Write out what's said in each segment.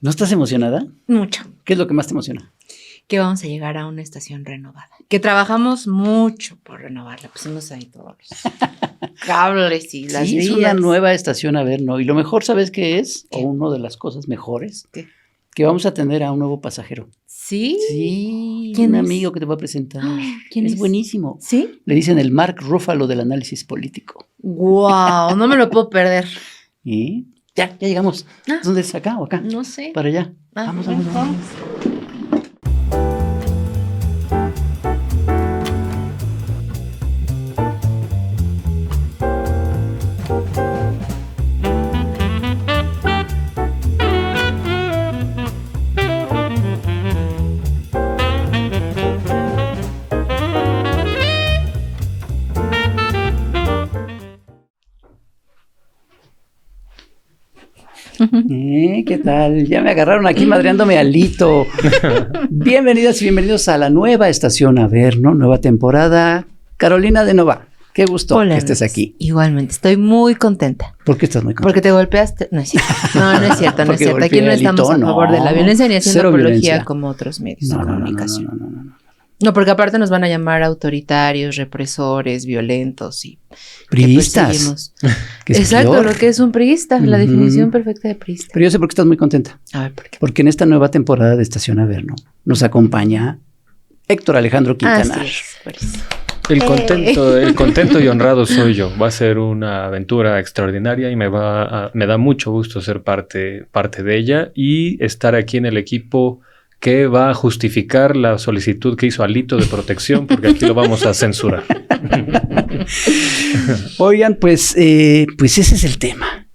¿No estás emocionada? Mucho. ¿Qué es lo que más te emociona? Que vamos a llegar a una estación renovada. Que trabajamos mucho por renovarla. Pusimos ahí todos los cables y las vías. Es una nueva estación Averno. Y lo mejor, ¿sabes qué es? ¿Qué? O una de las cosas mejores. ¿Qué? Que vamos a tener a un nuevo pasajero. ¿Sí? Sí. ¿Quién un es? amigo que te va a presentar. ¿Quién es? Buenísimo. ¿Sí? Le dicen el Mark Ruffalo del análisis político. ¡Guau! No me lo puedo perder. ¿Y? Ya llegamos. ¿Dónde es? ¿Acá o acá? No sé. Para allá. Vamos. ¿Qué tal? Ya me agarraron aquí madreándome al Lito. Bienvenidas y bienvenidos a la nueva estación Averno, nueva temporada. Carolina de Nova, qué gusto que estés aquí. Igualmente, estoy muy contenta. ¿Por qué estás muy contenta? Porque te golpeaste. No es cierto. No es cierto. Aquí no estamos a favor de la violencia ni haciendo apología como otros medios de comunicación. No, porque aparte nos van a llamar autoritarios, represores, violentos y priistas. Exacto, peor. Lo que es un priista, la definición perfecta de priista. Pero yo sé por qué estás muy contenta. A ver, ¿por qué? Porque en esta nueva temporada de Estación Averno nos acompaña Héctor Alejandro Quintanar. El contento y honrado soy yo. Va a ser una aventura extraordinaria y me da mucho gusto ser parte de ella y estar aquí en el equipo que va a justificar la solicitud que hizo Alito de protección, porque aquí lo vamos a censurar. Oigan, pues ese es el tema.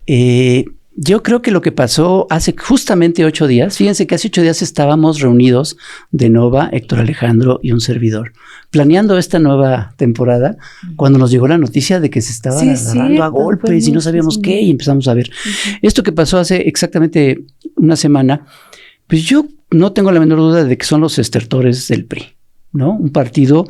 Yo creo que lo que pasó hace justamente 8 días, fíjense que hace 8 días estábamos reunidos de Nova, Héctor Alejandro y un servidor, planeando esta nueva temporada, cuando nos llegó la noticia de que se estaban agarrando a golpes y no sabíamos qué, y empezamos a ver. Esto que pasó hace exactamente una semana, pues yo no tengo la menor duda de que son los estertores del PRI, ¿no? Un partido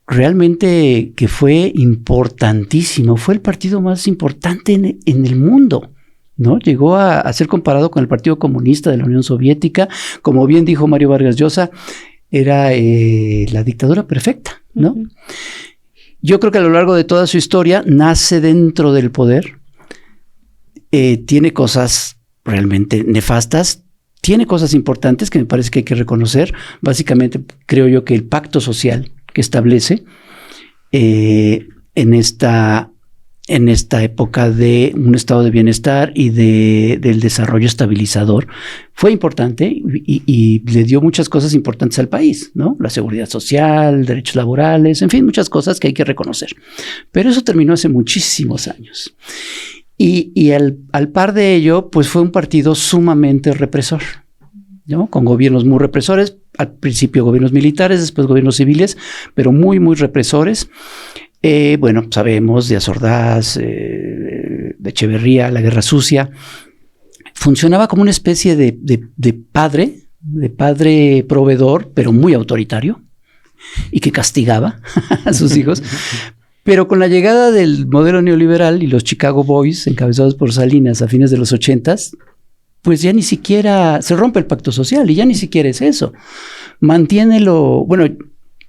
realmente que fue importantísimo, fue el partido más importante en el mundo, ¿no? Llegó a ser comparado con el Partido Comunista de la Unión Soviética, como bien dijo Mario Vargas Llosa, era la dictadura perfecta, ¿no? Yo creo que a lo largo de toda su historia nace dentro del poder, tiene cosas realmente nefastas, tiene cosas importantes que me parece que hay que reconocer. Básicamente, creo yo que el pacto social que establece en esta época de un estado de bienestar y del desarrollo estabilizador fue importante y le dio muchas cosas importantes al país, ¿no? La seguridad social, derechos laborales, en fin, muchas cosas que hay que reconocer. Pero eso terminó hace muchísimos años. Y al par de ello, pues fue un partido sumamente represor, ¿no? Con gobiernos muy represores, al principio gobiernos militares, después gobiernos civiles, pero muy, muy represores. Bueno, sabemos de Díaz Ordaz, de Echeverría, la Guerra Sucia. Funcionaba como una especie de padre proveedor, pero muy autoritario, y que castigaba a sus hijos. Pero con la llegada del modelo neoliberal y los Chicago Boys, encabezados por Salinas a fines de los 80s, pues ya ni siquiera se rompe el pacto social y ya ni siquiera es eso. Bueno,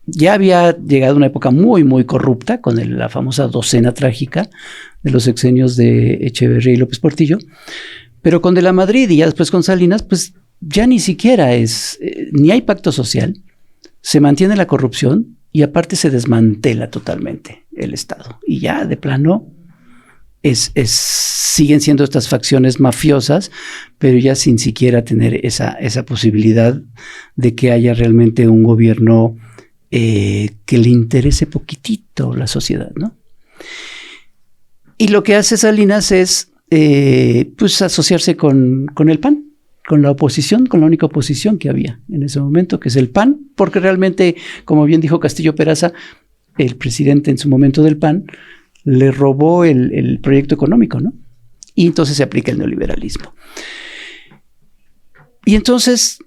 ya había llegado una época muy, muy corrupta con la famosa docena trágica de los sexenios de Echeverría y López Portillo, pero con De la Madrid y ya después con Salinas, pues ya ni siquiera ni hay pacto social, se mantiene la corrupción y aparte se desmantela totalmente el Estado. Y ya de plano siguen siendo estas facciones mafiosas, pero ya sin siquiera tener esa posibilidad de que haya realmente un gobierno que le interese poquitito la sociedad, ¿no? Y lo que hace Salinas es pues asociarse con el PAN, con la oposición, con la única oposición que había en ese momento, que es el PAN, porque realmente, como bien dijo Castillo Peraza, el presidente en su momento del PAN, le robó el proyecto económico, ¿no? Y entonces se aplica el neoliberalismo. Y entonces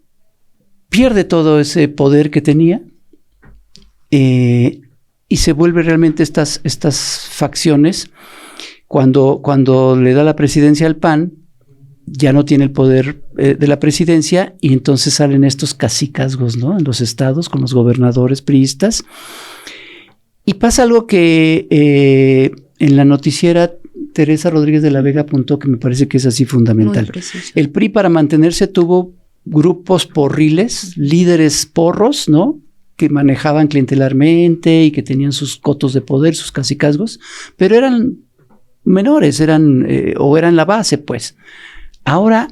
pierde todo ese poder que tenía y se vuelve realmente estas facciones. Cuando le da la presidencia al PAN, ya no tiene el poder de la presidencia y entonces salen estos cacicazgos, ¿no? En los estados con los gobernadores priistas. Y pasa algo que en la noticiera Teresa Rodríguez de la Vega apuntó, que me parece que es así fundamental. El PRI, para mantenerse, tuvo grupos porriles, líderes porros, ¿no? Que manejaban clientelarmente y que tenían sus cotos de poder, sus cacicazgos, pero eran menores, eran la base, pues. Ahora,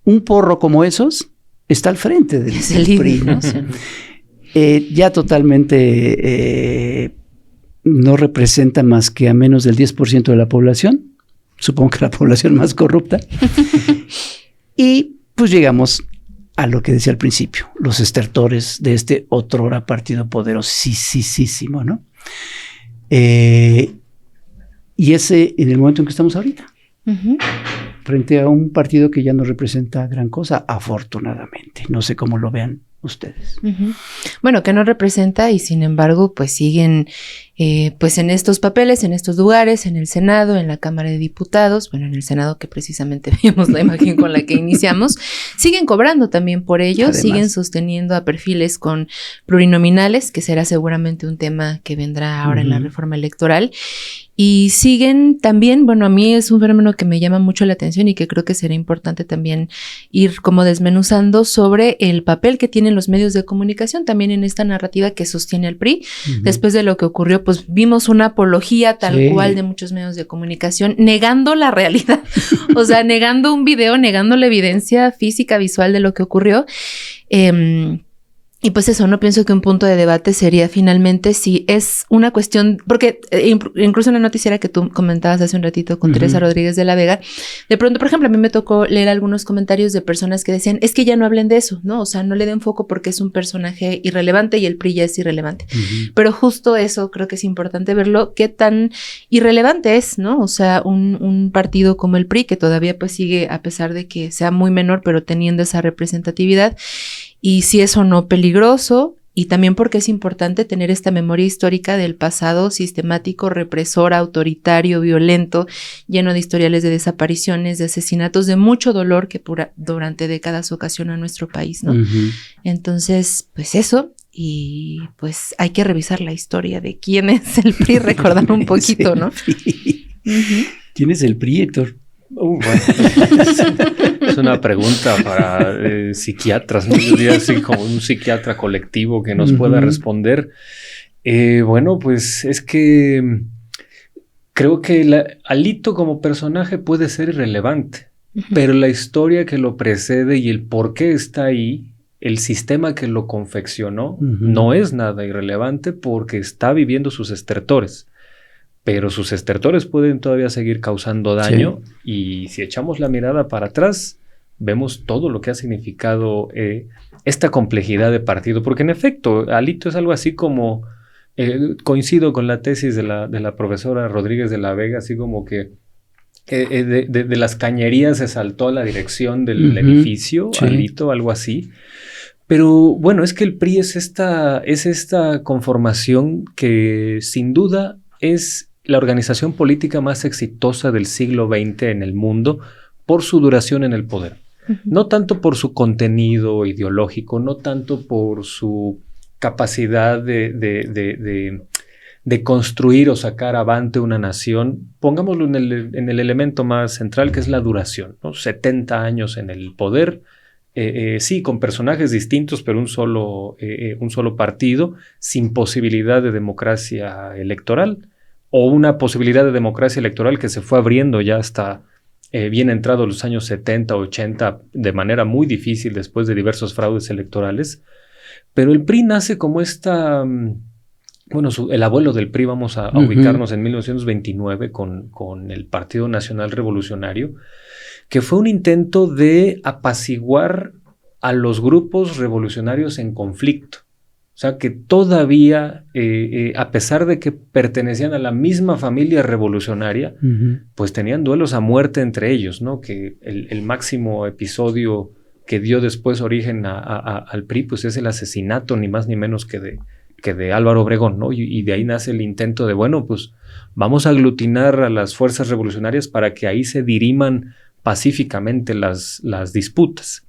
un porro como esos está al frente del PRI, ¿no? Ya totalmente no representa más que a menos del 10% de la población, supongo que la población más corrupta, y pues llegamos a lo que decía al principio, los estertores de este otrora partido poderosísimo, ¿no? Y ese en el momento en que estamos ahorita. Uh-huh. Frente a un partido que ya no representa gran cosa, afortunadamente. No sé cómo lo vean ustedes. Uh-huh. Bueno, que no representa y sin embargo pues siguen pues en estos papeles, en estos lugares, en el Senado, en la Cámara de Diputados, bueno, en el Senado que precisamente vimos la imagen con la que iniciamos, siguen cobrando también por ello, además, siguen sosteniendo a perfiles con plurinominales, que será seguramente un tema que vendrá ahora en la reforma electoral. Y siguen también, bueno, a mí es un fenómeno que me llama mucho la atención y que creo que será importante también ir como desmenuzando sobre el papel que tienen los medios de comunicación también en esta narrativa que sostiene al PRI. Después de lo que ocurrió, pues vimos una apología tal cual de muchos medios de comunicación negando la realidad, o sea, negando un video, negando la evidencia física, visual de lo que ocurrió. Y pues eso, no pienso que un punto de debate sería finalmente si es una cuestión, porque incluso en la noticiera que tú comentabas hace un ratito con Teresa Rodríguez de la Vega, de pronto, por ejemplo, a mí me tocó leer algunos comentarios de personas que decían, es que ya no hablen de eso, ¿no? O sea, no le den foco porque es un personaje irrelevante y el PRI ya es irrelevante. Pero justo eso creo que es importante verlo, qué tan irrelevante es, ¿no? O sea, un partido como el PRI, que todavía pues sigue, a pesar de que sea muy menor, pero teniendo esa representatividad, y si es o no peligroso, y también porque es importante tener esta memoria histórica del pasado sistemático, represor, autoritario, violento, lleno de historiales de desapariciones, de asesinatos, de mucho dolor que durante décadas ocasiona nuestro país, ¿no? Entonces, pues eso, y pues hay que revisar la historia de quién es el PRI, recordar un poquito, ¿no? ¿Quién es el PRI, Héctor? Bueno, es una pregunta para psiquiatras, ¿no? Yo diría así como un psiquiatra colectivo que nos pueda responder. Bueno, pues es que creo que Alito como personaje puede ser irrelevante, pero la historia que lo precede y el por qué está ahí, el sistema que lo confeccionó, no es nada irrelevante porque está viviendo sus estertores. Pero sus estertores pueden todavía seguir causando daño y si echamos la mirada para atrás, vemos todo lo que ha significado esta complejidad de partido. Porque en efecto, Alito es algo así como, coincido con la tesis de la profesora Rodríguez de la Vega, así como que de las cañerías se saltó a la dirección del edificio, Alito, algo así. Pero bueno, es que el PRI es esta conformación que sin duda es la organización política más exitosa del siglo XX en el mundo por su duración en el poder. No tanto por su contenido ideológico, no tanto por su capacidad de construir o sacar avante una nación. Pongámoslo en el elemento más central, que es la duración, ¿no? 70 años en el poder, sí, con personajes distintos, pero un solo partido, sin posibilidad de democracia electoral, o una posibilidad de democracia electoral que se fue abriendo ya hasta bien entrados los años 70, 80, de manera muy difícil después de diversos fraudes electorales. Pero el PRI nace como el abuelo del PRI, vamos a ubicarnos en 1929 con el Partido Nacional Revolucionario, que fue un intento de apaciguar a los grupos revolucionarios en conflicto. O sea, que todavía, a pesar de que pertenecían a la misma familia revolucionaria, pues tenían duelos a muerte entre ellos, ¿no? Que el máximo episodio que dio después origen al PRI, pues es el asesinato, ni más ni menos que de Álvaro Obregón, ¿no? Y de ahí nace el intento de, bueno, pues vamos a aglutinar a las fuerzas revolucionarias para que ahí se diriman pacíficamente las disputas.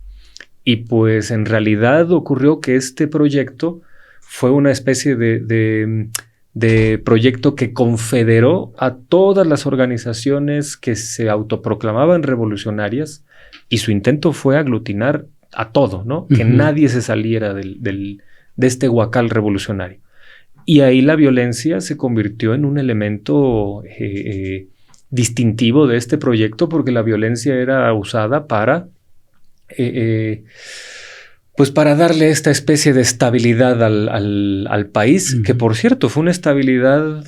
Y pues en realidad ocurrió que este proyecto fue una especie de proyecto que confederó a todas las organizaciones que se autoproclamaban revolucionarias, y su intento fue aglutinar a todo, ¿no? Que nadie se saliera de este huacal revolucionario. Y ahí la violencia se convirtió en un elemento distintivo de este proyecto, porque la violencia era usada para pues para darle esta especie de estabilidad al país, que por cierto fue una estabilidad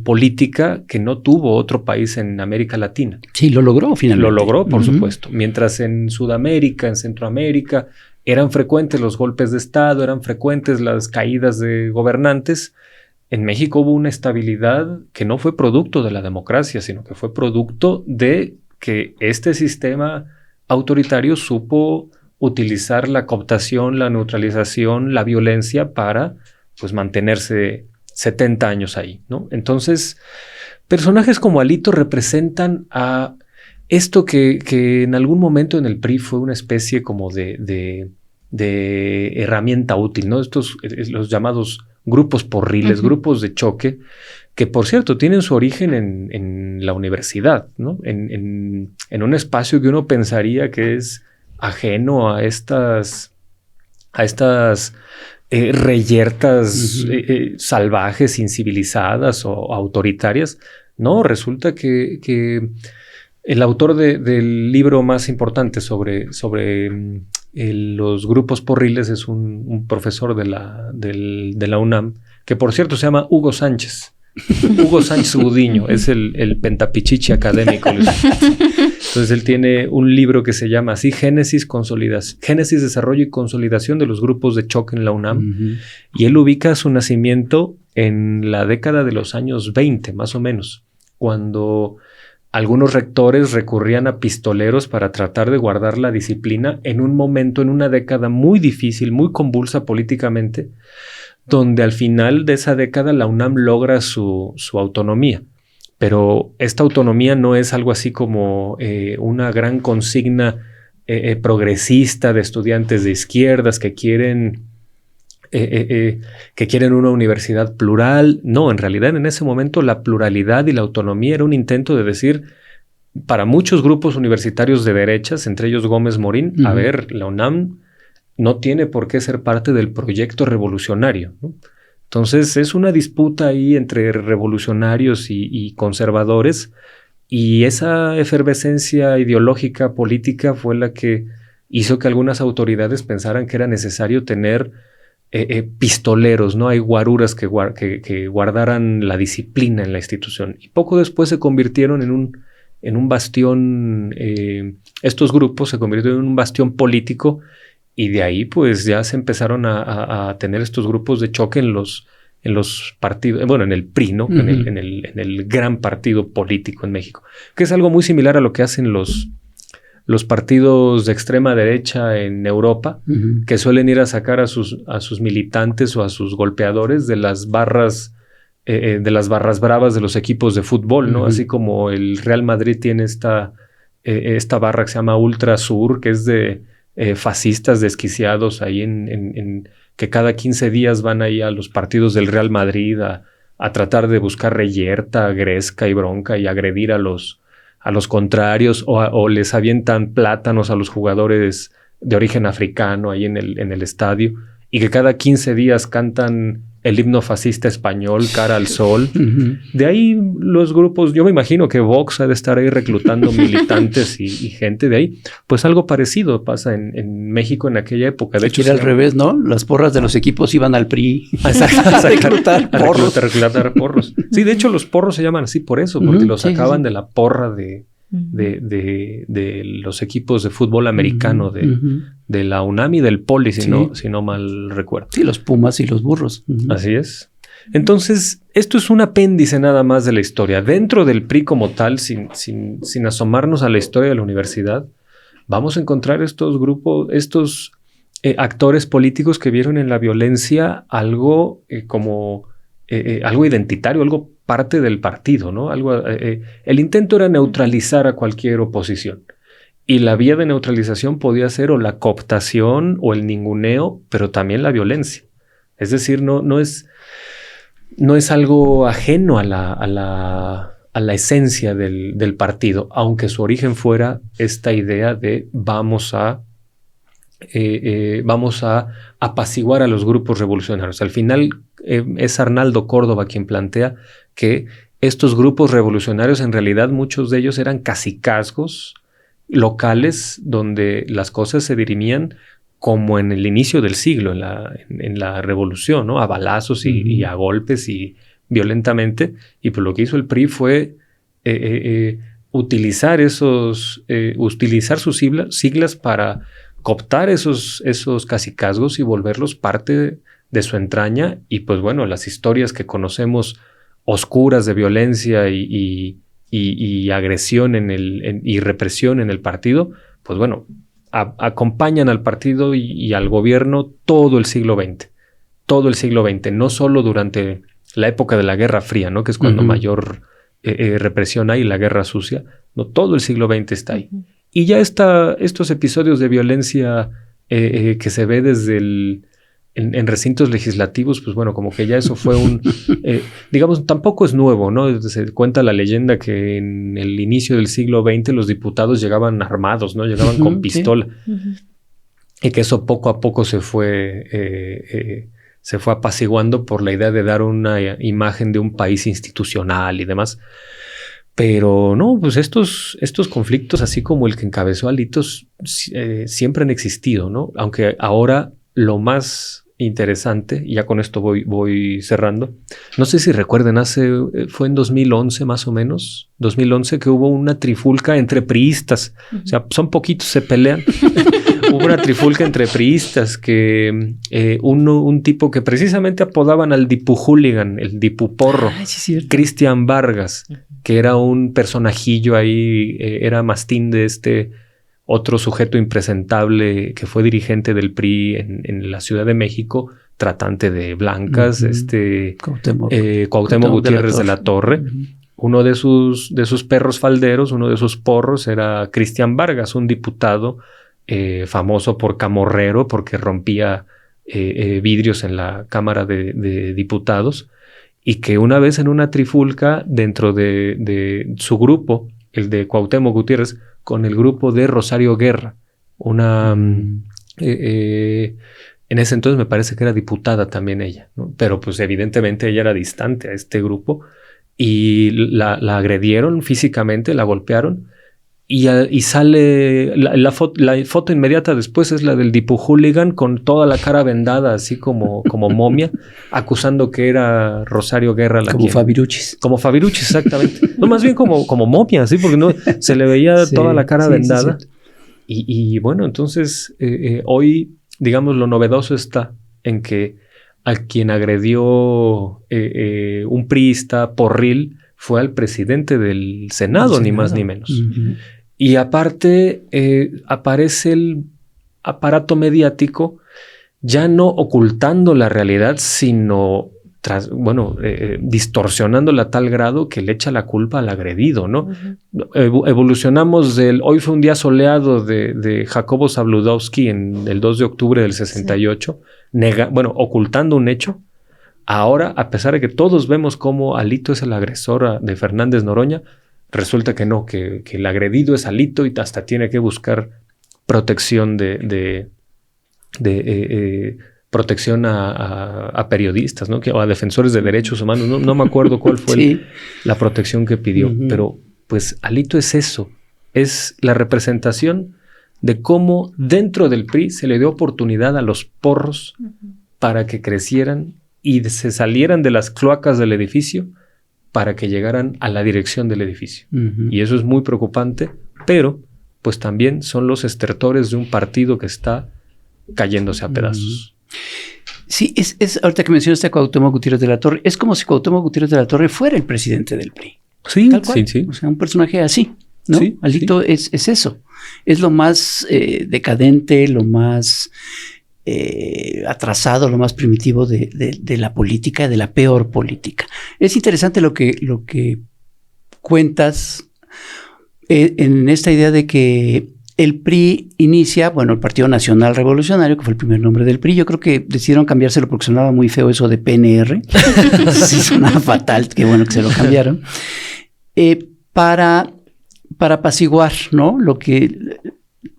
política que no tuvo otro país en América Latina. Sí, lo logró finalmente. Lo logró, por supuesto. Mientras en Sudamérica, en Centroamérica, eran frecuentes los golpes de Estado, eran frecuentes las caídas de gobernantes, en México hubo una estabilidad que no fue producto de la democracia, sino que fue producto de que este sistema autoritario supo utilizar la cooptación, la neutralización, la violencia para pues mantenerse 70 años ahí, ¿no? Entonces, personajes como Alito representan a esto que en algún momento en el PRI fue una especie como de herramienta útil, ¿no? Estos los llamados grupos porriles, grupos de choque, que por cierto tienen su origen en la universidad, ¿no? En un espacio que uno pensaría que es ajeno a estas reyertas salvajes, incivilizadas o autoritarias. No, resulta que el autor del libro más importante sobre los grupos porriles es un profesor de la UNAM, que por cierto se llama Hugo Sánchez. Hugo Sánchez Gudiño, es el pentapichichi académico. Entonces él tiene un libro que se llama así, Génesis, Desarrollo y Consolidación de los Grupos de Choque en la UNAM. Y él ubica su nacimiento en la década de los años 20, más o menos, cuando algunos rectores recurrían a pistoleros para tratar de guardar la disciplina en un momento, en una década muy difícil, muy convulsa políticamente, donde al final de esa década la UNAM logra su autonomía. Pero esta autonomía no es algo así como una gran consigna progresista de estudiantes de izquierdas que quieren una universidad plural. No, en realidad en ese momento la pluralidad y la autonomía era un intento de decir para muchos grupos universitarios de derechas, entre ellos Gómez Morín, a ver, la UNAM no tiene por qué ser parte del proyecto revolucionario, ¿no? Entonces es una disputa ahí entre revolucionarios y conservadores, y esa efervescencia ideológica política fue la que hizo que algunas autoridades pensaran que era necesario tener pistoleros, ¿no? Hay guaruras que guardaran la disciplina en la institución, y poco después se convirtieron en un bastión, estos grupos se convirtieron en un bastión político. Y de ahí pues ya se empezaron a tener estos grupos de choque en los partidos, bueno, en el PRI, ¿no? En el gran partido político en México, que es algo muy similar a lo que hacen los partidos de extrema derecha en Europa, que suelen ir a sacar a sus militantes o a sus golpeadores de las barras bravas de los equipos de fútbol, ¿no? Así como el Real Madrid tiene esta barra que se llama Ultra Sur, que es de fascistas desquiciados ahí que cada 15 días van ahí a los partidos del Real Madrid a tratar de buscar reyerta, gresca y bronca y agredir a los contrarios, o les avientan plátanos a los jugadores de origen africano ahí en el estadio, y que cada 15 días cantan el himno fascista español, Cara al Sol. De ahí los grupos, yo me imagino que Vox ha de estar ahí reclutando militantes y gente de ahí. Pues algo parecido pasa en México en aquella época. De hecho, era al revés, ¿no? Las porras de los equipos iban al PRI a reclutar porros. Sí, de hecho los porros se llaman así por eso, porque los sacaban de la porra de los equipos de fútbol americano de la UNAM y del Poli, si no mal recuerdo. Sí, los Pumas y los Burros. Así es. Entonces, esto es un apéndice nada más de la historia. Dentro del PRI como tal, sin asomarnos a la historia de la universidad, vamos a encontrar estos grupos, actores políticos que vieron en la violencia algo como algo identitario, algo parte del partido, ¿no? El intento era neutralizar a cualquier oposición. Y la vía de neutralización podía ser o la cooptación o el ninguneo, pero también la violencia. Es decir, no es algo ajeno a la esencia del partido, aunque su origen fuera esta idea de vamos a apaciguar a los grupos revolucionarios. Al final es Arnaldo Córdoba quien plantea que estos grupos revolucionarios, en realidad muchos de ellos eran cacicazgos locales donde las cosas se dirimían como en el inicio del siglo, en la revolución, ¿no? A balazos y a golpes y violentamente. Y pues lo que hizo el PRI fue utilizar sus siglas para cooptar esos cacicazgos y volverlos parte de su entraña. Y pues bueno, las historias que conocemos oscuras de violencia y agresión y represión en el partido, pues bueno, acompañan al partido y al gobierno todo el siglo XX. Todo el siglo XX, no solo durante la época de la Guerra Fría, ¿no? Que es cuando mayor represión hay, la Guerra Sucia. No, todo el siglo XX está ahí. Y ya estos episodios de violencia que se ve desde en recintos legislativos, pues bueno, como que ya eso fue digamos, tampoco es nuevo, ¿no? Se cuenta la leyenda que en el inicio del siglo XX los diputados llegaban armados, ¿no? Llegaban con pistola. Y que eso poco a poco se fue apaciguando por la idea de dar una imagen de un país institucional y demás. Pero no, pues estos conflictos, así como el que encabezó Alito, siempre han existido, ¿no? Aunque ahora lo más interesante, y ya con esto voy cerrando, no sé si recuerden, fue en 2011 más o menos, 2011 que hubo una trifulca entre priistas, o sea, son poquitos, se pelean. Hubo una trifulca entre priistas que un tipo que precisamente apodaban al dipu-hooligan, el dipu-porro, Cristian Vargas, que era un personajillo ahí, era mastín de este otro sujeto impresentable que fue dirigente del PRI en la Ciudad de México, tratante de blancas, Cuauhtémoc Gutiérrez de la Torre. Uno de sus perros falderos, uno de sus porros era Cristian Vargas, un diputado famoso por camorrero, porque rompía vidrios en la Cámara de Diputados, y que una vez en una trifulca dentro de su grupo, el de Cuauhtémoc Gutiérrez, con el grupo de Rosario Guerra, en ese entonces me parece que era diputada también ella, ¿no? Pero pues evidentemente ella era distante a este grupo y la agredieron físicamente, la golpearon y sale la foto inmediata después es la del dipu-hooligan con toda la cara vendada así como momia, acusando que era Rosario Guerra como Fabiruchis. Como Fabiruchis, exactamente. No, más bien como momia, ¿sí? Porque no se le veía toda la cara vendada. Y bueno, entonces hoy, digamos, lo novedoso está en que a quien agredió un priista porril fue al presidente del Senado, ni más ni menos. Y aparte aparece el aparato mediático ya no ocultando la realidad, sino distorsionándola a tal grado que le echa la culpa al agredido, ¿no? Evolucionamos del hoy fue un día soleado de Jacobo Zabludowski en el 2 de octubre del 68, ocultando un hecho. Ahora, a pesar de que todos vemos cómo Alito es el agresor de Fernández Noroña, resulta que no, que el agredido es Alito y hasta tiene que buscar protección protección a periodistas, ¿no? O a defensores de derechos humanos. No me acuerdo cuál fue la protección que pidió, pero pues Alito es eso, es la representación de cómo dentro del PRI se le dio oportunidad a los porros para que crecieran y se salieran de las cloacas del edificio para que llegaran a la dirección del edificio. Y eso es muy preocupante, pero pues también son los estertores de un partido que está cayéndose a pedazos. Sí, es ahorita que mencionaste a Cuauhtémoc Gutiérrez de la Torre, es como si Cuauhtémoc Gutiérrez de la Torre fuera el presidente del PRI. Sí, tal cual. Sí. O sea, un personaje así, ¿no? Sí, Alito es eso. Es lo más decadente, lo más atrasado, lo más primitivo de la política, de la peor política. Es interesante lo que cuentas en esta idea de que el PRI inicia, el Partido Nacional Revolucionario, que fue el primer nombre del PRI. Yo creo que decidieron cambiárselo porque sonaba muy feo eso de PNR. Sí, sonaba fatal, qué bueno que se lo cambiaron. Para apaciguar, ¿no? Lo que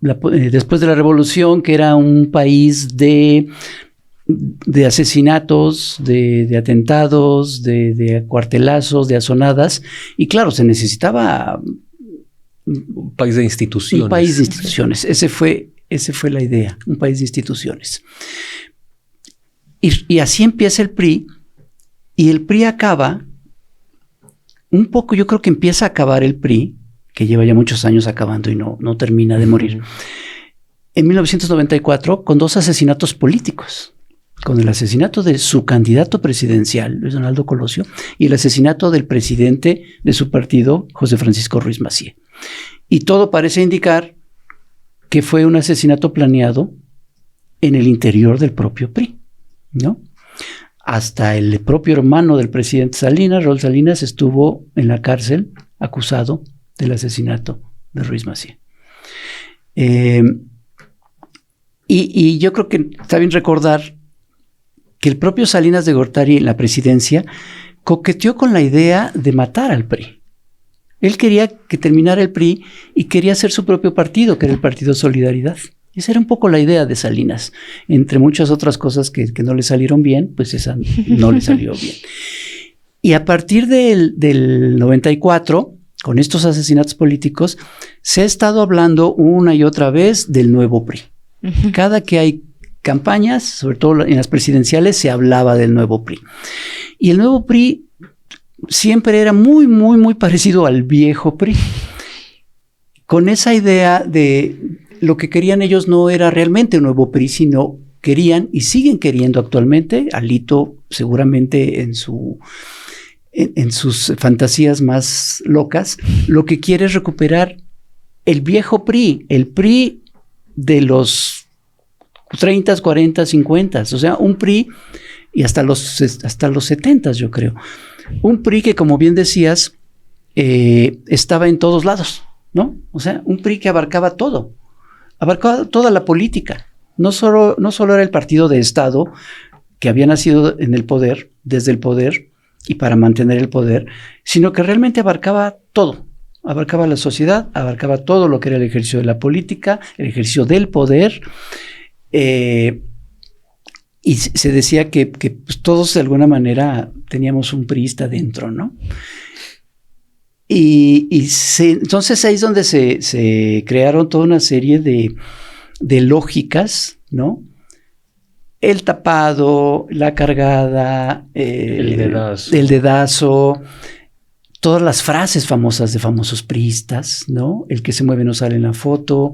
después de la revolución, que era un país de asesinatos, de atentados, de acuartelazos, de azonadas. Y claro, se necesitaba un país de instituciones. Un país de instituciones. Ese fue la idea, un país de instituciones. Y así empieza el PRI, y el PRI acaba, un poco yo creo que empieza a acabar el PRI, que lleva ya muchos años acabando y no termina de morir, en 1994 con 2 asesinatos políticos. Con el asesinato de su candidato presidencial, Luis Donaldo Colosio, y el asesinato del presidente de su partido, José Francisco Ruiz Massieu. Y todo parece indicar que fue un asesinato planeado en el interior del propio PRI, ¿no? Hasta el propio hermano del presidente Salinas, Raúl Salinas, estuvo en la cárcel acusado del asesinato de Ruiz Massieu. Y yo creo que está bien recordar que el propio Salinas de Gortari en la presidencia coqueteó con la idea de matar al PRI. Él quería que terminara el PRI y quería hacer su propio partido, que era el Partido Solidaridad. Esa era un poco la idea de Salinas. Entre muchas otras cosas que no le salieron bien, pues esa no le salió bien. Y a partir del 94, con estos asesinatos políticos, se ha estado hablando una y otra vez del nuevo PRI. Cada que hay campañas, sobre todo en las presidenciales, se hablaba del nuevo PRI. Y el nuevo PRI siempre era muy, muy, muy parecido al viejo PRI. Con esa idea de lo que querían ellos no era realmente un nuevo PRI, sino querían y siguen queriendo actualmente, Alito seguramente en sus fantasías más locas, lo que quiere es recuperar el viejo PRI, el PRI de los 30, 40, 50, o sea, un PRI y hasta los 70, yo creo. Un PRI que, como bien decías, estaba en todos lados, ¿no? O sea, un PRI que abarcaba todo, abarcaba toda la política. No solo era el partido de Estado que había nacido en el poder, desde el poder y para mantener el poder, sino que realmente abarcaba todo. Abarcaba la sociedad, abarcaba todo lo que era el ejercicio de la política, el ejercicio del poder. Y se decía que pues, todos de alguna manera teníamos un priista dentro, ¿no? Entonces ahí es donde se crearon toda una serie de lógicas, ¿no? El tapado, la cargada, el dedazo, todas las frases famosas de famosos priistas, ¿no? El que se mueve no sale en la foto,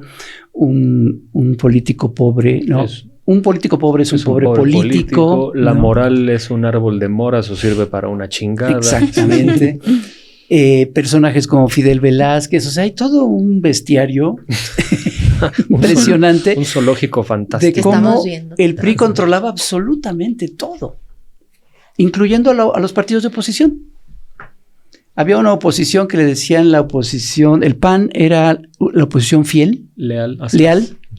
un político pobre, ¿no? Un político pobre es un pobre político. La moral es un árbol de moras o sirve para una chingada. Exactamente. Personajes como Fidel Velázquez, o sea, hay todo un bestiario impresionante. Un zoológico fantástico. De cómo el PRI controlaba absolutamente todo, incluyendo a los partidos de oposición. Había una oposición que le decían la oposición, el PAN era la oposición fiel, leal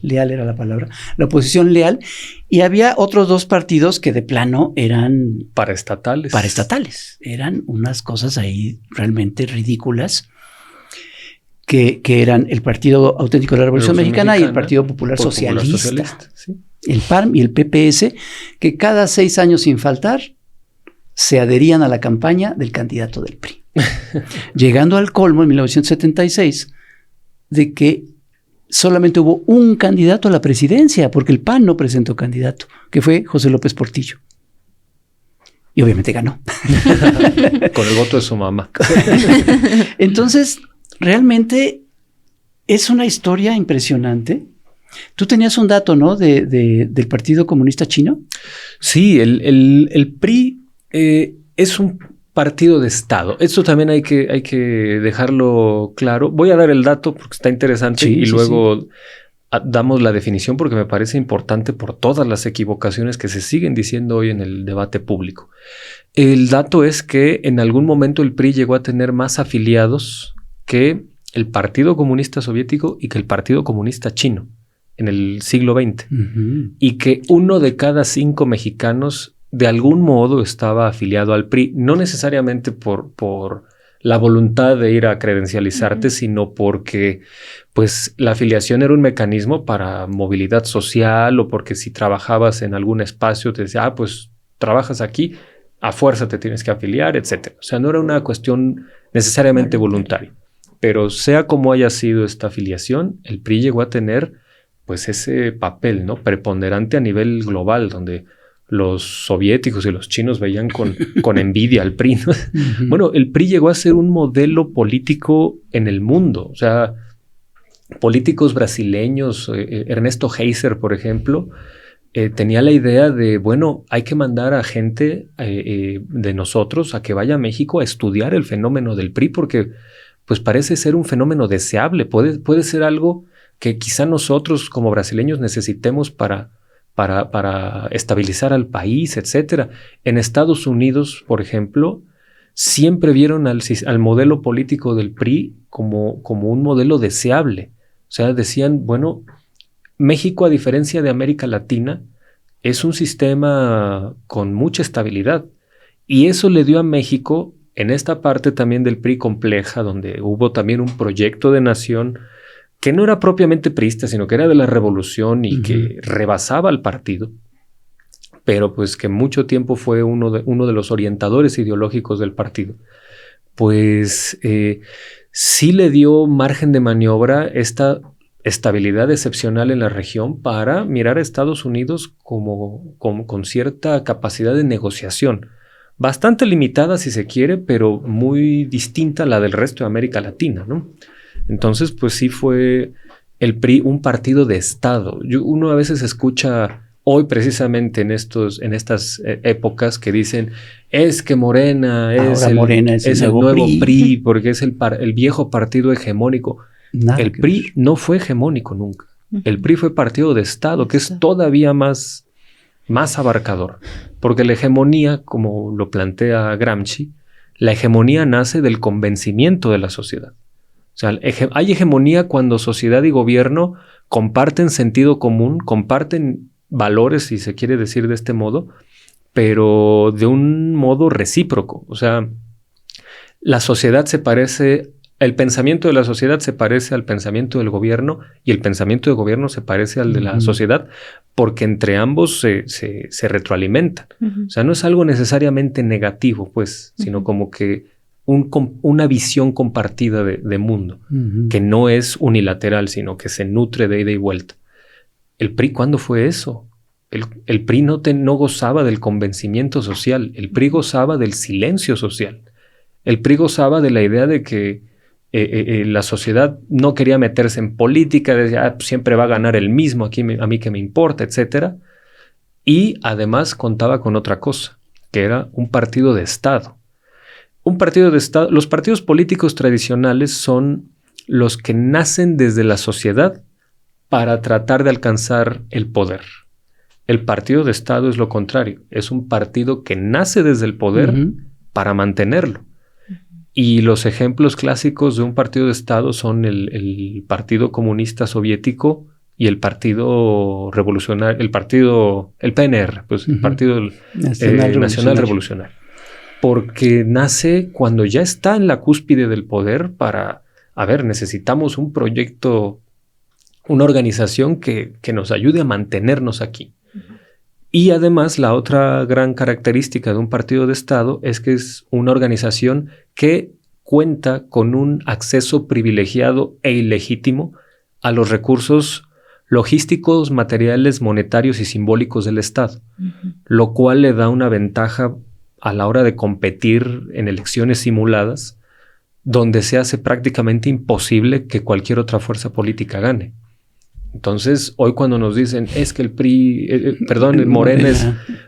era la palabra, la oposición leal, y había otros 2 partidos que de plano eran paraestatales, eran unas cosas ahí realmente ridículas, que eran el Partido Auténtico de la Revolución Mexicana y el Partido Popular Socialista. ¿Sí? El PAN y el PPS, que cada 6 años sin faltar se adherían a la campaña del candidato del PRI. Llegando al colmo en 1976 de que solamente hubo un candidato a la presidencia, porque el PAN no presentó candidato, que fue José López Portillo. Y obviamente ganó. Con el voto de su mamá. Entonces, realmente es una historia impresionante. Tú tenías un dato, ¿no? Del Partido Comunista Chino. Sí, el PRI es un partido de Estado. Esto también hay que dejarlo claro. Voy a dar el dato porque está interesante luego damos la definición porque me parece importante por todas las equivocaciones que se siguen diciendo hoy en el debate público. El dato es que en algún momento el PRI llegó a tener más afiliados que el Partido Comunista Soviético y que el Partido Comunista Chino en el siglo XX. Y que 1 de cada 5 mexicanos de algún modo estaba afiliado al PRI, no necesariamente por la voluntad de ir a credencializarte, sino porque pues la afiliación era un mecanismo para movilidad social, o porque si trabajabas en algún espacio te decía, pues trabajas aquí, a fuerza te tienes que afiliar, etc. O sea, no era una cuestión necesariamente voluntaria. Pero sea como haya sido esta afiliación, el PRI llegó a tener pues ese papel, ¿no?, preponderante a nivel global, donde los soviéticos y los chinos veían con envidia al PRI, ¿no? Bueno, el PRI llegó a ser un modelo político en el mundo. O sea, políticos brasileños, Ernesto Geisel, por ejemplo, tenía la idea de, bueno, hay que mandar a gente de nosotros a que vaya a México a estudiar el fenómeno del PRI, porque pues parece ser un fenómeno deseable, puede ser algo que quizá nosotros como brasileños necesitemos para estabilizar al país, etc. En Estados Unidos, por ejemplo, siempre vieron al modelo político del PRI como un modelo deseable. O sea, decían, bueno, México, a diferencia de América Latina, es un sistema con mucha estabilidad. Y eso le dio a México, en esta parte también del PRI compleja, donde hubo también un proyecto de nación que no era propiamente priista, sino que era de la revolución y que rebasaba al partido, pero pues que mucho tiempo fue uno de los orientadores ideológicos del partido, pues sí le dio margen de maniobra esta estabilidad excepcional en la región para mirar a Estados Unidos con cierta capacidad de negociación, bastante limitada si se quiere, pero muy distinta a la del resto de América Latina, ¿no? Entonces, pues sí fue el PRI un partido de Estado. Uno a veces escucha hoy precisamente en estas épocas que dicen, es que Morena es el nuevo PRI porque es el viejo partido hegemónico. El PRI no fue hegemónico nunca. El PRI fue partido de Estado, que es todavía más abarcador. Porque la hegemonía, como lo plantea Gramsci, la hegemonía nace del convencimiento de la sociedad. O sea, hay hegemonía cuando sociedad y gobierno comparten sentido común, comparten valores, si se quiere decir de este modo, pero de un modo recíproco. O sea, el pensamiento de la sociedad se parece al pensamiento del gobierno y el pensamiento del gobierno se parece al de la sociedad, porque entre ambos se retroalimentan. O sea, no es algo necesariamente negativo, pues, sino como que una visión compartida de mundo, que no es unilateral, sino que se nutre de ida y vuelta. ¿El PRI cuándo fue eso? El PRI no gozaba del convencimiento social, el PRI gozaba del silencio social. El PRI gozaba de la idea de que la sociedad no quería meterse en política, decía, siempre va a ganar el mismo, a mí que me importa, etc. Y además contaba con otra cosa, que era un partido de Estado. Un partido de Estado, los partidos políticos tradicionales son los que nacen desde la sociedad para tratar de alcanzar el poder. El partido de Estado es lo contrario, es un partido que nace desde el poder para mantenerlo. Y los ejemplos clásicos de un partido de Estado son el Partido Comunista Soviético y el Partido Revolucionario, el PNR, pues el Partido Nacional Revolucionario. Porque nace cuando ya está en la cúspide del poder para, necesitamos un proyecto, una organización que nos ayude a mantenernos aquí. Y además la otra gran característica de un partido de Estado es que es una organización que cuenta con un acceso privilegiado e ilegítimo a los recursos logísticos, materiales, monetarios y simbólicos del Estado, lo cual le da una ventaja a la hora de competir en elecciones simuladas, donde se hace prácticamente imposible que cualquier otra fuerza política gane. Entonces, hoy cuando nos dicen, es que el PRI,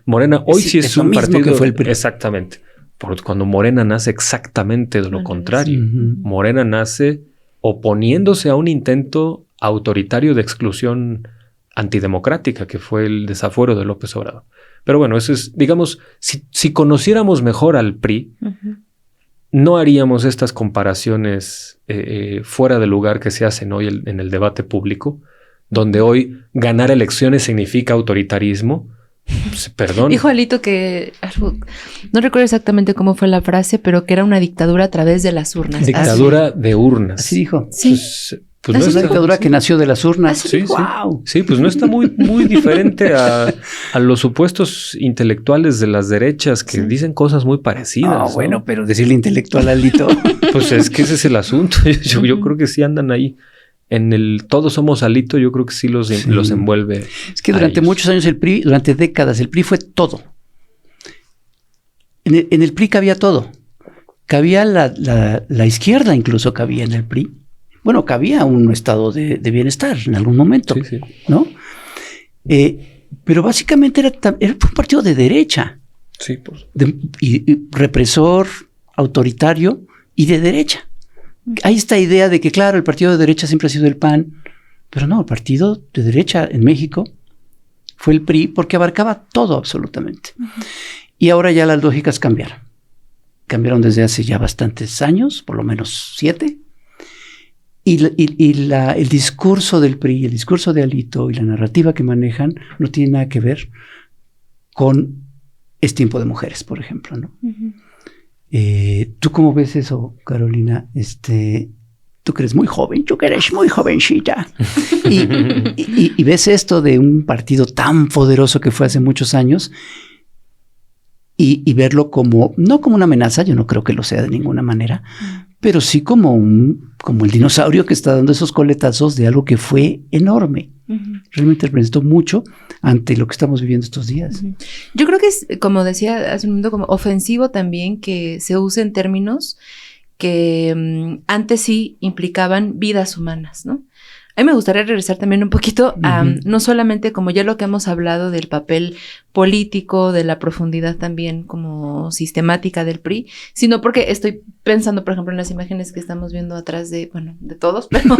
Morena, hoy sí es un partido que fue el PRI. Exactamente. Porque cuando Morena nace exactamente de lo contrario. Morena nace oponiéndose a un intento autoritario de exclusión antidemocrática, que fue el desafuero de López Obrador. Pero bueno, eso es, digamos, si conociéramos mejor al PRI, no haríamos estas comparaciones fuera de lugar que se hacen hoy en el debate público, donde hoy ganar elecciones significa autoritarismo. Perdón. Dijo Alito que no recuerdo exactamente cómo fue la frase, pero que era una dictadura a través de las urnas. Dictadura de urnas. Así dijo. Sí. Pues no es una dictadura que nació de las urnas. Sí, wow. Sí, pues no está muy diferente a los supuestos intelectuales de las derechas que dicen cosas muy parecidas. ¿No? Bueno, pero decirle intelectual a Alito. Pues es que ese es el asunto. Yo creo que sí andan ahí. En el todos somos Alito, yo creo que sí los envuelve. Es que durante muchos años el PRI, durante décadas, el PRI fue todo. En el PRI cabía todo. Cabía la izquierda, incluso cabía en el PRI. Bueno, cabía un estado de bienestar en algún momento, sí. ¿No? Pero básicamente era un partido de derecha. Sí, pues. Y represor, autoritario y de derecha. Hay esta idea de que, claro, el partido de derecha siempre ha sido el PAN, pero no, el partido de derecha en México fue el PRI porque abarcaba todo absolutamente. Y ahora ya las lógicas cambiaron. Cambiaron desde hace ya bastantes años, por lo menos 7. Y el discurso del PRI, el discurso de Alito y la narrativa que manejan no tiene nada que ver con Es tiempo de mujeres, por ejemplo, ¿no? ¿Tú cómo ves eso, Carolina? Tú que eres muy joven, tú que eres muy jovencita. Y ves esto de un partido tan poderoso que fue hace muchos años y verlo como, no como una amenaza, yo no creo que lo sea de ninguna manera, pero sí como el dinosaurio que está dando esos coletazos de algo que fue enorme. Realmente representó mucho ante lo que estamos viviendo estos días. Yo creo que es, como decía hace un momento, como ofensivo también que se usen términos que antes sí implicaban vidas humanas, ¿no? A mí me gustaría regresar también un poquito a no solamente como ya lo que hemos hablado del papel político, de la profundidad también como sistemática del PRI, sino porque estoy pensando, por ejemplo, en las imágenes que estamos viendo atrás de todos, pero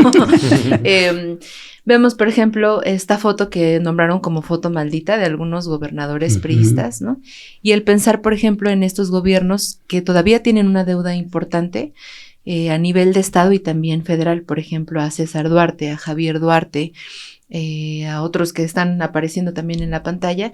vemos, por ejemplo, esta foto que nombraron como foto maldita de algunos gobernadores priistas, ¿no? Y el pensar, por ejemplo, en estos gobiernos que todavía tienen una deuda importante, a nivel de estado y también federal, por ejemplo, a César Duarte, a Javier Duarte, a otros que están apareciendo también en la pantalla,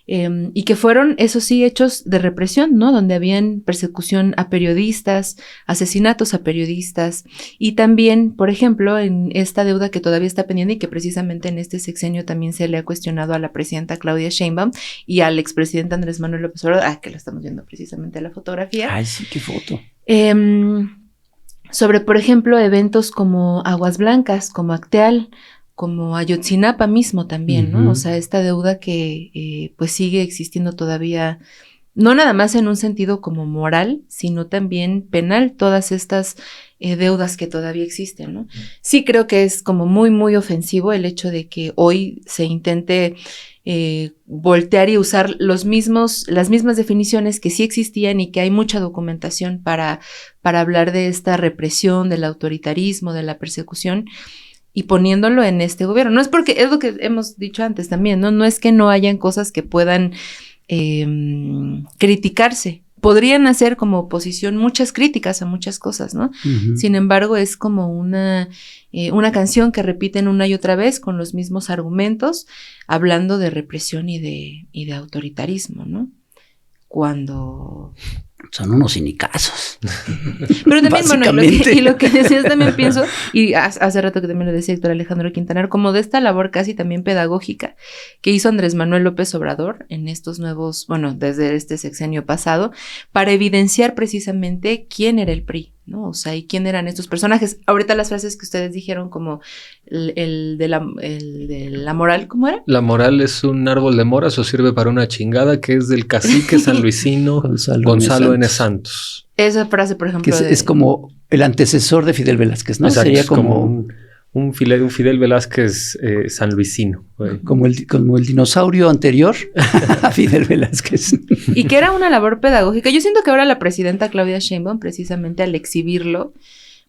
y que fueron, eso sí, hechos de represión, ¿no? Donde habían persecución a periodistas, asesinatos a periodistas, y también, por ejemplo, en esta deuda que todavía está pendiente y que precisamente en este sexenio también se le ha cuestionado a la presidenta Claudia Sheinbaum y al expresidente Andrés Manuel López Obrador, que lo estamos viendo precisamente en la fotografía. Ay, sí, qué foto. Sobre, por ejemplo, eventos como Aguas Blancas, como Acteal, como Ayotzinapa mismo también, ¿no? O sea, esta deuda que pues sigue existiendo todavía, no nada más en un sentido como moral, sino también penal, todas estas deudas que todavía existen, ¿no? Sí creo que es como muy, muy ofensivo el hecho de que hoy se intente voltear y usar las mismas definiciones que sí existían y que hay mucha documentación para hablar de esta represión, del autoritarismo, de la persecución, y poniéndolo en este gobierno. No es porque, es lo que hemos dicho antes también, ¿no? No es que no hayan cosas que puedan criticarse. Podrían hacer como oposición muchas críticas a muchas cosas, ¿no? Sin embargo, es como una canción que repiten una y otra vez con los mismos argumentos, hablando de represión y de autoritarismo, ¿no? Cuando son unos cinicazos. Pero también, bueno, lo que decías también pienso, y hace rato que también lo decía Héctor Alejandro Quintanar, como de esta labor casi también pedagógica que hizo Andrés Manuel López Obrador en estos nuevos, bueno, desde este sexenio pasado, para evidenciar precisamente quién era el PRI, ¿no? O sea, y quién eran estos personajes. Ahorita las frases que ustedes dijeron, como el de la moral, ¿cómo era? La moral es un árbol de moras o sirve para una chingada, que es del cacique sanluisino Gonzalo N. Santos. Esa frase, por ejemplo. Que es como el antecesor de Fidel Velázquez, ¿no? Exacto, sería como un Fidel Velázquez sanluisino. Como el dinosaurio anterior a Fidel Velázquez. Y que era una labor pedagógica. Yo siento que ahora la presidenta Claudia Sheinbaum, precisamente al exhibirlo,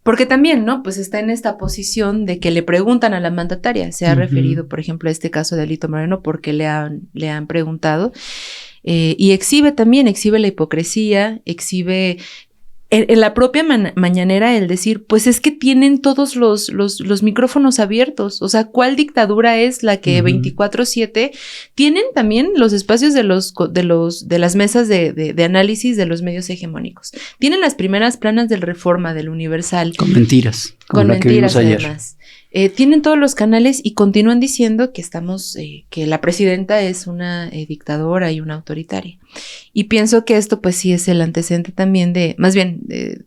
porque también, ¿no? Pues está en esta posición de que le preguntan a la mandataria. Se ha referido, por ejemplo, a este caso de Alito Moreno porque le han preguntado. Y exhibe la hipocresía, exhibe en la propia mañanera el decir, pues es que tienen todos los micrófonos abiertos. O sea, ¿cuál dictadura es la que 24/7 tienen también los espacios de las mesas de análisis de los medios hegemónicos? Tienen las primeras planas del Reforma, del Universal. Con mentiras. Con mentiras, además. Tienen todos los canales y continúan diciendo que que la presidenta es una dictadora y una autoritaria. Y pienso que esto pues sí es el antecedente también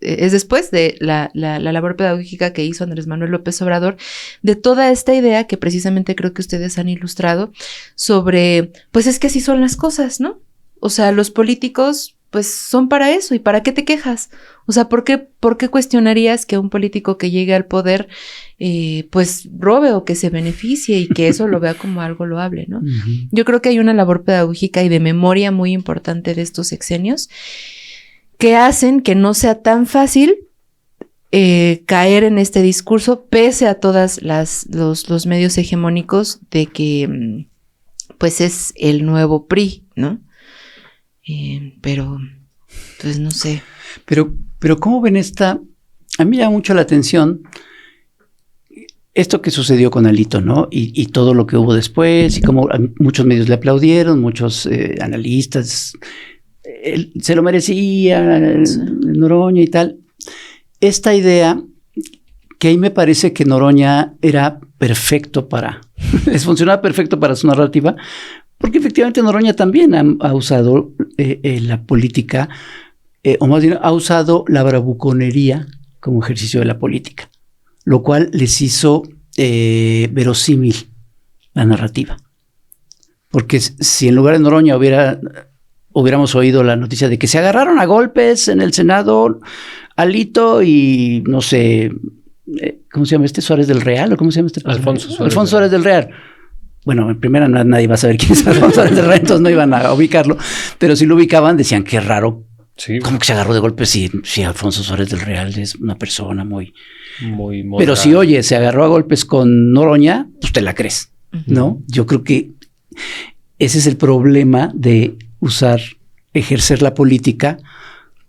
es después de la labor pedagógica que hizo Andrés Manuel López Obrador, de toda esta idea que precisamente creo que ustedes han ilustrado sobre, pues es que así son las cosas, ¿no? O sea, los políticos pues son para eso, ¿y para qué te quejas? O sea, ¿por qué cuestionarías que un político que llegue al poder pues robe o que se beneficie y que eso lo vea como algo loable, ¿no? Yo creo que hay una labor pedagógica y de memoria muy importante de estos sexenios que hacen que no sea tan fácil caer en este discurso pese a todas los medios hegemónicos de que pues es el nuevo PRI, ¿no? Pero, pues no sé. Pero ¿cómo ven esta? A mí me llama mucho la atención esto que sucedió con Alito, ¿no? Y todo lo que hubo después, y cómo muchos medios le aplaudieron, muchos analistas, se lo merecía, Noroña y tal. Esta idea, que ahí me parece que Noroña era perfecto les funcionaba perfecto para su narrativa, porque efectivamente Noroña también ha usado la política, o más bien ha usado la bravuconería como ejercicio de la política, lo cual les hizo verosímil la narrativa. Porque si en lugar de Noroña hubiéramos oído la noticia de que se agarraron a golpes en el Senado Alito y no sé, ¿cómo se llama Suárez del Real? ¿O cómo se llama este personaje? Alfonso Suárez del Real. Bueno, en primera nadie va a saber quién es Alfonso Suárez del Real, entonces no iban a ubicarlo, pero si lo ubicaban decían qué raro. Sí. ¿Cómo que se agarró de golpes si Alfonso Suárez del Real es una persona muy pero si, oye, se agarró a golpes con Noroña, pues te la crees, ¿no? Yo creo que ese es el problema de ejercer la política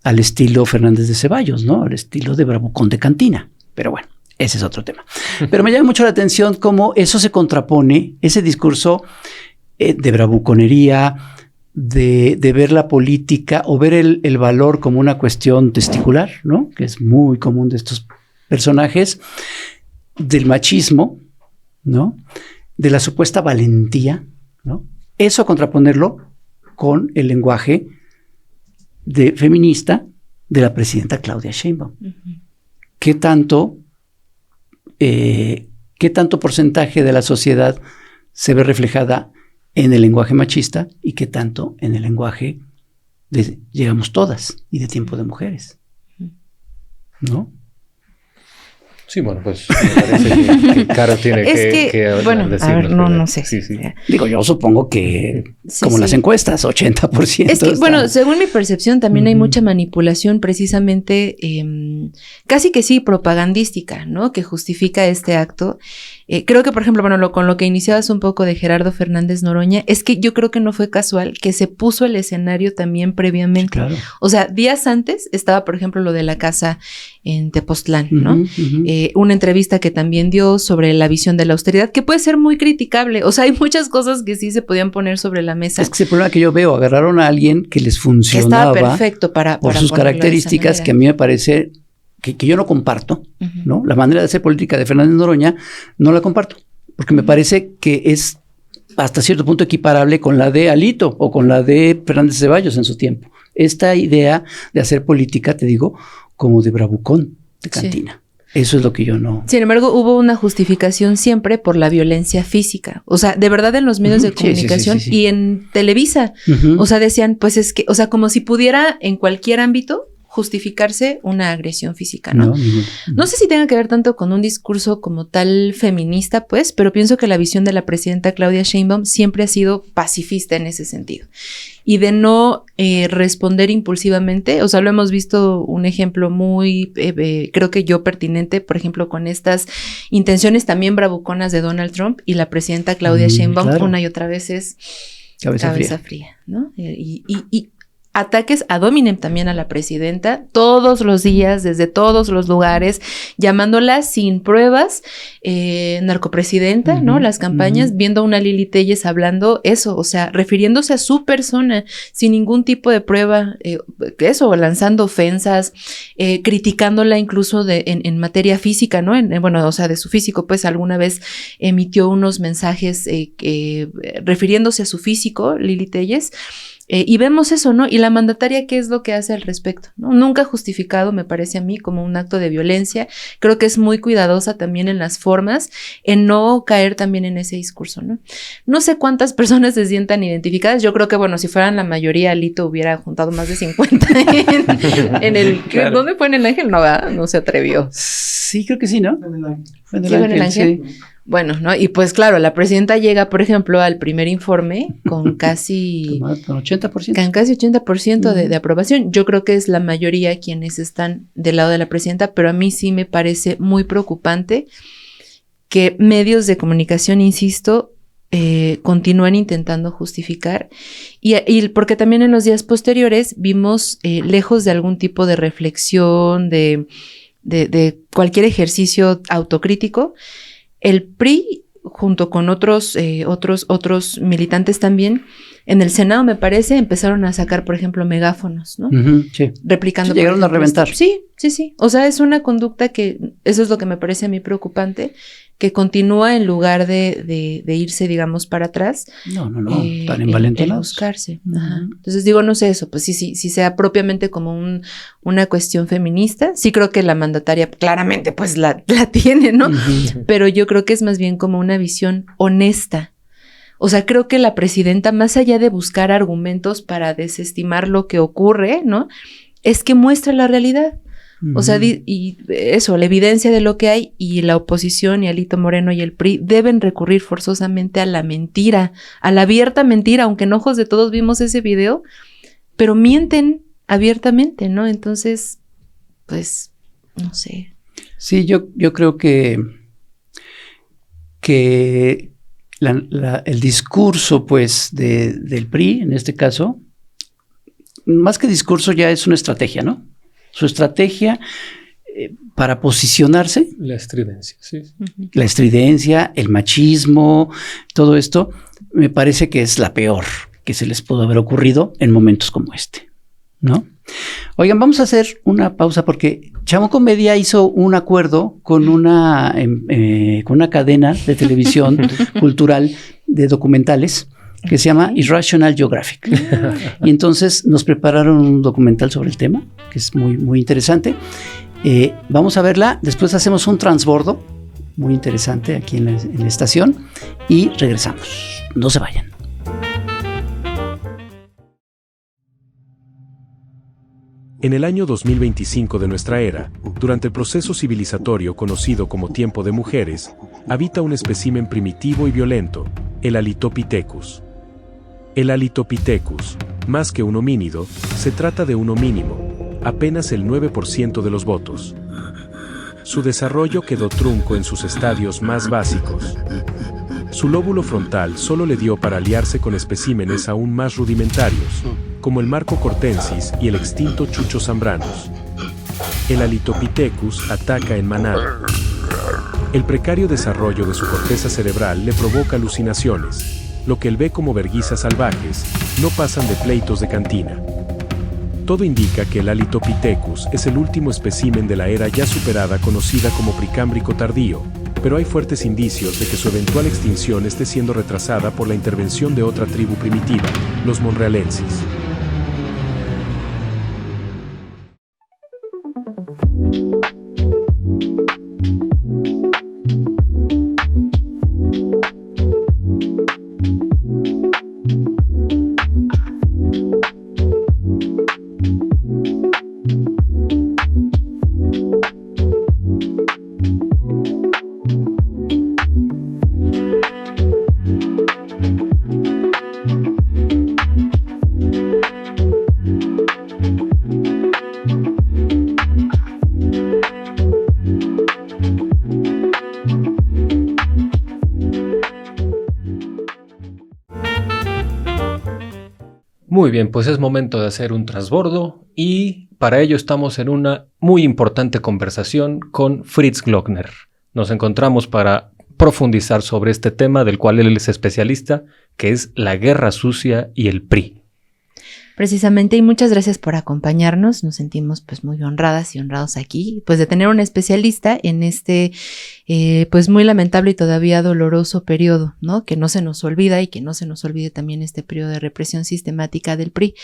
al estilo Fernández de Ceballos, ¿no? Al estilo de bravucón de cantina. Pero bueno, ese es otro tema. Pero me llama mucho la atención cómo eso se contrapone, ese discurso de bravuconería, de ver la política o ver el valor como una cuestión testicular, ¿no? Que es muy común de estos personajes, del machismo, ¿no? De la supuesta valentía, ¿no? Eso contraponerlo con el lenguaje feminista de la presidenta Claudia Sheinbaum. ¿Qué tanto porcentaje de la sociedad se ve reflejada en el lenguaje machista y qué tanto en el lenguaje de llegamos todas y de tiempo de mujeres? ¿No? Sí, bueno, pues me parece que Caro tiene que bueno, decirnos. A ver, no sé. Sí. Digo, yo supongo que como las encuestas, 80%. Es que, bueno, según mi percepción, también hay mucha manipulación precisamente, casi que sí, propagandística, ¿no? Que justifica este acto. Creo que, por ejemplo, bueno, con lo que iniciabas un poco de Gerardo Fernández Noroña, es que yo creo que no fue casual que se puso el escenario también previamente. Claro. O sea, días antes estaba, por ejemplo, lo de la casa en Tepoztlán, ¿no? Una entrevista que también dio sobre la visión de la austeridad, que puede ser muy criticable. O sea, hay muchas cosas que sí se podían poner sobre la mesa. Es que el problema que yo veo, agarraron a alguien que les funcionaba. Que estaba perfecto por sus características, que a mí me parece que yo no comparto, ¿no? La manera de hacer política de Fernández Noroña no la comparto, porque me parece que es hasta cierto punto equiparable con la de Alito o con la de Fernández Ceballos en su tiempo. Esta idea de hacer política, te digo, como de bravucón, de cantina. Sí. Eso es lo que yo no... Sin embargo, hubo una justificación siempre por la violencia física. O sea, de verdad en los medios de comunicación y en Televisa. O sea, decían, pues es que, o sea, como si pudiera en cualquier ámbito justificarse una agresión física, ¿no? No sé si tenga que ver tanto con un discurso como tal feminista, pues, pero pienso que la visión de la presidenta Claudia Sheinbaum siempre ha sido pacifista en ese sentido. Y de no responder impulsivamente, o sea, lo hemos visto un ejemplo muy, creo que yo pertinente, por ejemplo, con estas intenciones también bravuconas de Donald Trump y la presidenta Claudia Sheinbaum, claro, una y otra vez es cabeza fría, ¿no? Y ataques ad hominem también a la presidenta, todos los días, desde todos los lugares, llamándola sin pruebas, narcopresidenta, ¿no? Las campañas, viendo a una Lili Téllez hablando eso, o sea, refiriéndose a su persona, sin ningún tipo de prueba, eso, lanzando ofensas, criticándola incluso en materia física, ¿no? Bueno, o sea, de su físico, pues alguna vez emitió unos mensajes refiriéndose a su físico, Lili Téllez. Y vemos eso, ¿no? Y la mandataria, ¿qué es lo que hace al respecto? ¿No? Nunca justificado, me parece a mí, como un acto de violencia. Creo que es muy cuidadosa también en las formas, en no caer también en ese discurso, ¿no? No sé cuántas personas se sientan identificadas. Yo creo que, bueno, si fueran la mayoría, Alito hubiera juntado más de 50 en el... Claro. ¿Dónde fue en el Ángel? No, ¿verdad? No se atrevió. Sí, creo que sí, ¿no? Fue en el Ángel. Sí. Bueno, ¿no? Y pues claro, la presidenta llega, por ejemplo, al primer informe con casi... con 80%. Con casi 80% de aprobación. Yo creo que es la mayoría quienes están del lado de la presidenta, pero a mí sí me parece muy preocupante que medios de comunicación, insisto, continúan intentando justificar y porque también en los días posteriores vimos, lejos de algún tipo de reflexión, de cualquier ejercicio autocrítico, el PRI, junto con otros militantes también, en el Senado, me parece, empezaron a sacar, por ejemplo, megáfonos, ¿no? Sí. Replicando. Sí, llegaron a reventar. Sí. O sea, es una conducta que, eso es lo que me parece a mí preocupante, que continúa en lugar de irse, digamos, para atrás. No, tan envalentonados. Buscarse. Ajá. Entonces digo, no sé eso, pues sí sea propiamente como una cuestión feminista. Sí creo que la mandataria claramente pues la tiene, ¿no? Pero yo creo que es más bien como una visión honesta. O sea, creo que la presidenta, más allá de buscar argumentos para desestimar lo que ocurre, ¿no? Es que muestra la realidad. O sea, y eso, la evidencia de lo que hay, y la oposición y Alito Moreno y el PRI deben recurrir forzosamente a la mentira, a la abierta mentira, aunque en ojos de todos vimos ese video, pero mienten abiertamente, ¿no? Entonces, pues, no sé. Sí, yo creo que el discurso, pues, del PRI, en este caso, más que discurso ya es una estrategia, ¿no? Su estrategia para posicionarse. La estridencia, sí. La estridencia, el machismo, todo esto, me parece que es la peor que se les pudo haber ocurrido en momentos como este, ¿no? Oigan, vamos a hacer una pausa porque Chamuco Media hizo un acuerdo con una cadena de televisión cultural de documentales que se llama Irrational Geographic. Y entonces nos prepararon un documental sobre el tema, que es muy, muy interesante. Vamos a verla, después hacemos un transbordo muy interesante aquí en la estación y regresamos. No se vayan. En el año 2025 de nuestra era, durante el proceso civilizatorio conocido como Tiempo de Mujeres, habita un espécimen primitivo y violento, el Alitopithecus. El Alitopithecus, más que un homínido, se trata de un homínimo, apenas el 9% de los votos. Su desarrollo quedó trunco en sus estadios más básicos. Su lóbulo frontal solo le dio para aliarse con especímenes aún más rudimentarios, como el Marcocortensis y el extinto Chucho Zambranos. El Alitopithecus ataca en manada. El precario desarrollo de su corteza cerebral le provoca alucinaciones. Lo que él ve como verguizas salvajes, no pasan de pleitos de cantina. Todo indica que el Alitopithecus es el último espécimen de la era ya superada conocida como Pricámbrico tardío, pero hay fuertes indicios de que su eventual extinción esté siendo retrasada por la intervención de otra tribu primitiva, los monrealenses. Muy bien, pues es momento de hacer un transbordo y para ello estamos en una muy importante conversación con Fritz Glockner. Nos encontramos para profundizar sobre este tema del cual él es especialista, que es la guerra sucia y el PRI. Precisamente, y muchas gracias por acompañarnos. Nos sentimos pues muy honradas y honrados aquí, pues de tener un especialista en este pues muy lamentable y todavía doloroso periodo, ¿no? Que no se nos olvida y que no se nos olvide también este periodo de represión sistemática del PRI.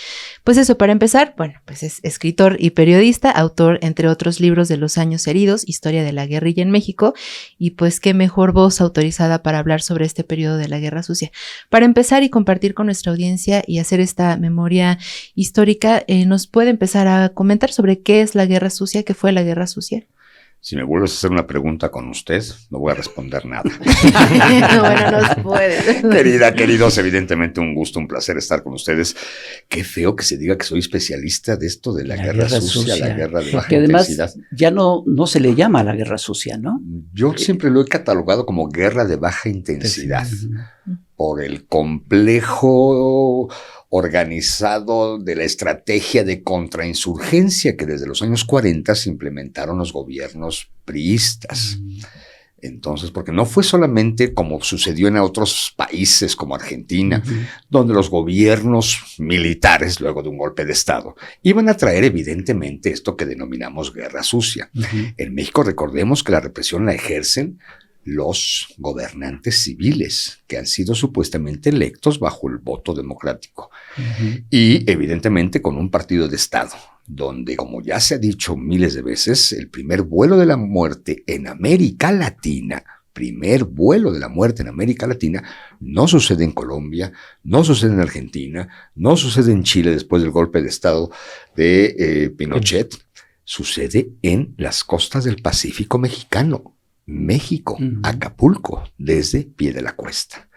Pues eso, para empezar, bueno, pues es escritor y periodista, autor, entre otros libros, de Los años heridos, Historia de la guerrilla en México, y pues qué mejor voz autorizada para hablar sobre este periodo de la guerra sucia. Para empezar y compartir con nuestra audiencia y hacer esta memoria histórica, ¿nos puede empezar a comentar sobre qué es la guerra sucia, qué fue la guerra sucia? Si me vuelves a hacer una pregunta con usted, no voy a responder nada. Bueno, no se puede. Queridos, evidentemente un gusto, un placer estar con ustedes. Qué feo que se diga que soy especialista de esto de la guerra sucia, la guerra de baja intensidad. Además ya no se le llama la guerra sucia, ¿no? Yo siempre lo he catalogado como guerra de baja intensidad, por el complejo organizado de la estrategia de contrainsurgencia que desde los años 40 se implementaron los gobiernos priistas. Entonces, porque no fue solamente como sucedió en otros países como Argentina, donde los gobiernos militares, luego de un golpe de Estado, iban a traer evidentemente esto que denominamos guerra sucia. En México recordemos que la represión la ejercen los gobernantes civiles que han sido supuestamente electos bajo el voto democrático y evidentemente con un partido de Estado donde, como ya se ha dicho miles de veces, el primer vuelo de la muerte en América Latina, no sucede en Colombia, no sucede en Argentina, no sucede en Chile después del golpe de Estado de Pinochet, sucede en las costas del Pacífico mexicano. México, Acapulco, desde Pie de la Cuesta.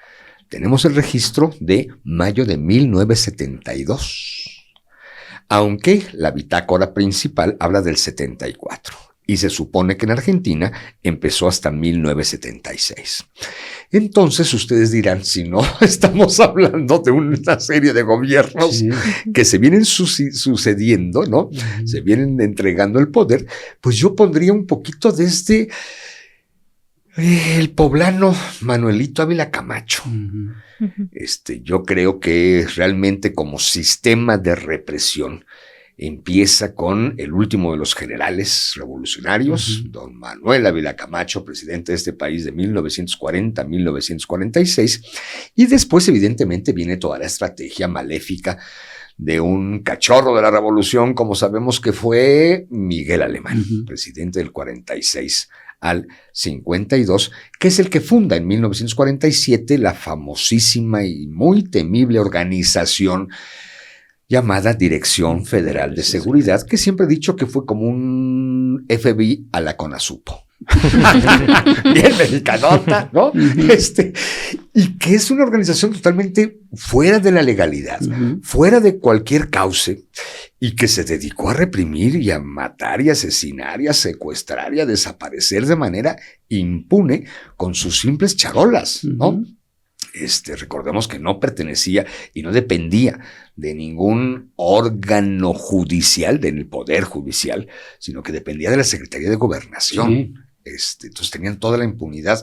Tenemos el registro de mayo de 1972, aunque la bitácora principal habla del 74 y se supone que en Argentina empezó hasta 1976. Entonces ustedes dirán, si no estamos hablando de una serie de gobiernos que se vienen sucediendo, ¿no? Se vienen entregando el poder, pues yo pondría un poquito desde el poblano Manuelito Ávila Camacho. Yo creo que realmente como sistema de represión empieza con el último de los generales revolucionarios, don Manuel Ávila Camacho, presidente de este país de 1940 a 1946, y después evidentemente viene toda la estrategia maléfica de un cachorro de la revolución, como sabemos que fue Miguel Alemán, presidente del 46 al 52, que es el que funda en 1947 la famosísima y muy temible organización llamada Dirección Federal de Seguridad, que siempre he dicho que fue como un FBI a la CONASUPO. Bien mexicanota, ¿no? Y que es una organización totalmente fuera de la legalidad, fuera de cualquier cauce, y que se dedicó a reprimir y a matar y asesinar y a secuestrar y a desaparecer de manera impune con sus simples charolas, ¿no? Recordemos que no pertenecía y no dependía de ningún órgano judicial, del poder judicial, sino que dependía de la Secretaría de Gobernación. Entonces tenían toda la impunidad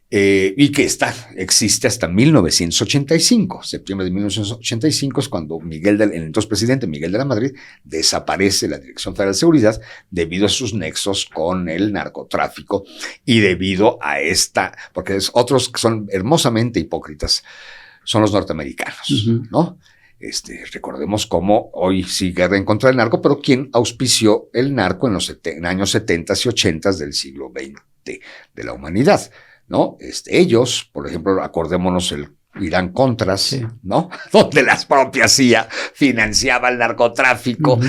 y que existe hasta 1985. Septiembre de 1985 es cuando el entonces presidente Miguel de la Madrid desaparece la Dirección Federal de Seguridad debido a sus nexos con el narcotráfico y debido a porque otros que son hermosamente hipócritas son los norteamericanos, ¿no? Recordemos cómo hoy sí guerra en contra del narco, pero ¿quién auspició el narco en los años 70 y 80 del siglo XX de la humanidad? ¿No? Ellos, por ejemplo, acordémonos el Irán Contras, ¿no? Donde las propias CIA financiaban el narcotráfico,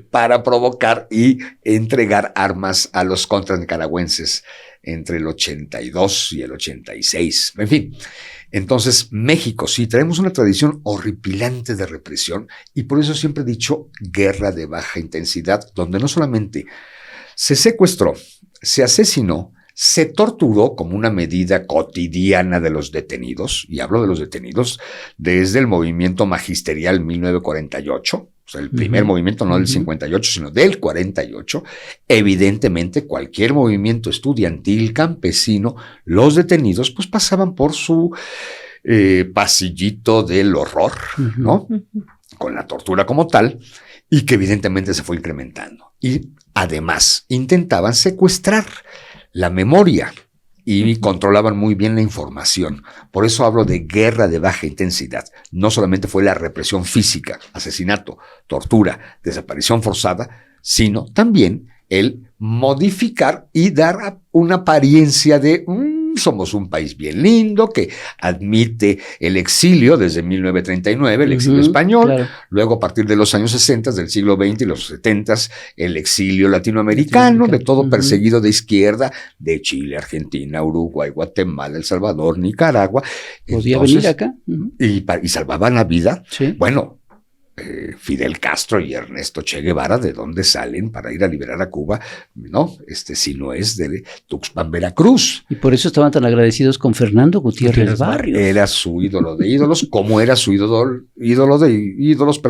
para provocar y entregar armas a los contras nicaragüenses entre el 82 y el 86. En fin, entonces México sí traemos una tradición horripilante de represión y por eso siempre he dicho guerra de baja intensidad, donde no solamente se secuestró, se asesinó, Se torturó como una medida cotidiana de los detenidos, y hablo de los detenidos desde el movimiento magisterial 1948, o sea, el primer movimiento no del 58, sino del 48. Evidentemente, cualquier movimiento estudiantil, campesino, los detenidos pues pasaban por su pasillito del horror, ¿no? Con la tortura como tal, y que evidentemente se fue incrementando. Y además intentaban secuestrar la memoria y controlaban muy bien la información. Por eso hablo de guerra de baja intensidad. No solamente fue la represión física, asesinato, tortura, desaparición forzada, sino también el modificar y dar una apariencia de somos un país bien lindo que admite el exilio desde 1939, el exilio español, claro. Luego a partir de los años 60 del siglo XX y los 70 el exilio latinoamericano, de todo perseguido de izquierda, de Chile, Argentina, Uruguay, Guatemala, El Salvador, Nicaragua. Podía venir acá. Y salvaban la vida. Sí. Bueno, Fidel Castro y Ernesto Che Guevara, ¿de dónde salen para ir a liberar a Cuba? No, si no es de Tuxpan, Veracruz. Y por eso estaban tan agradecidos con Fernando Gutiérrez Barrios. Era su ídolo de ídolos, como era su ídolo de ídolos,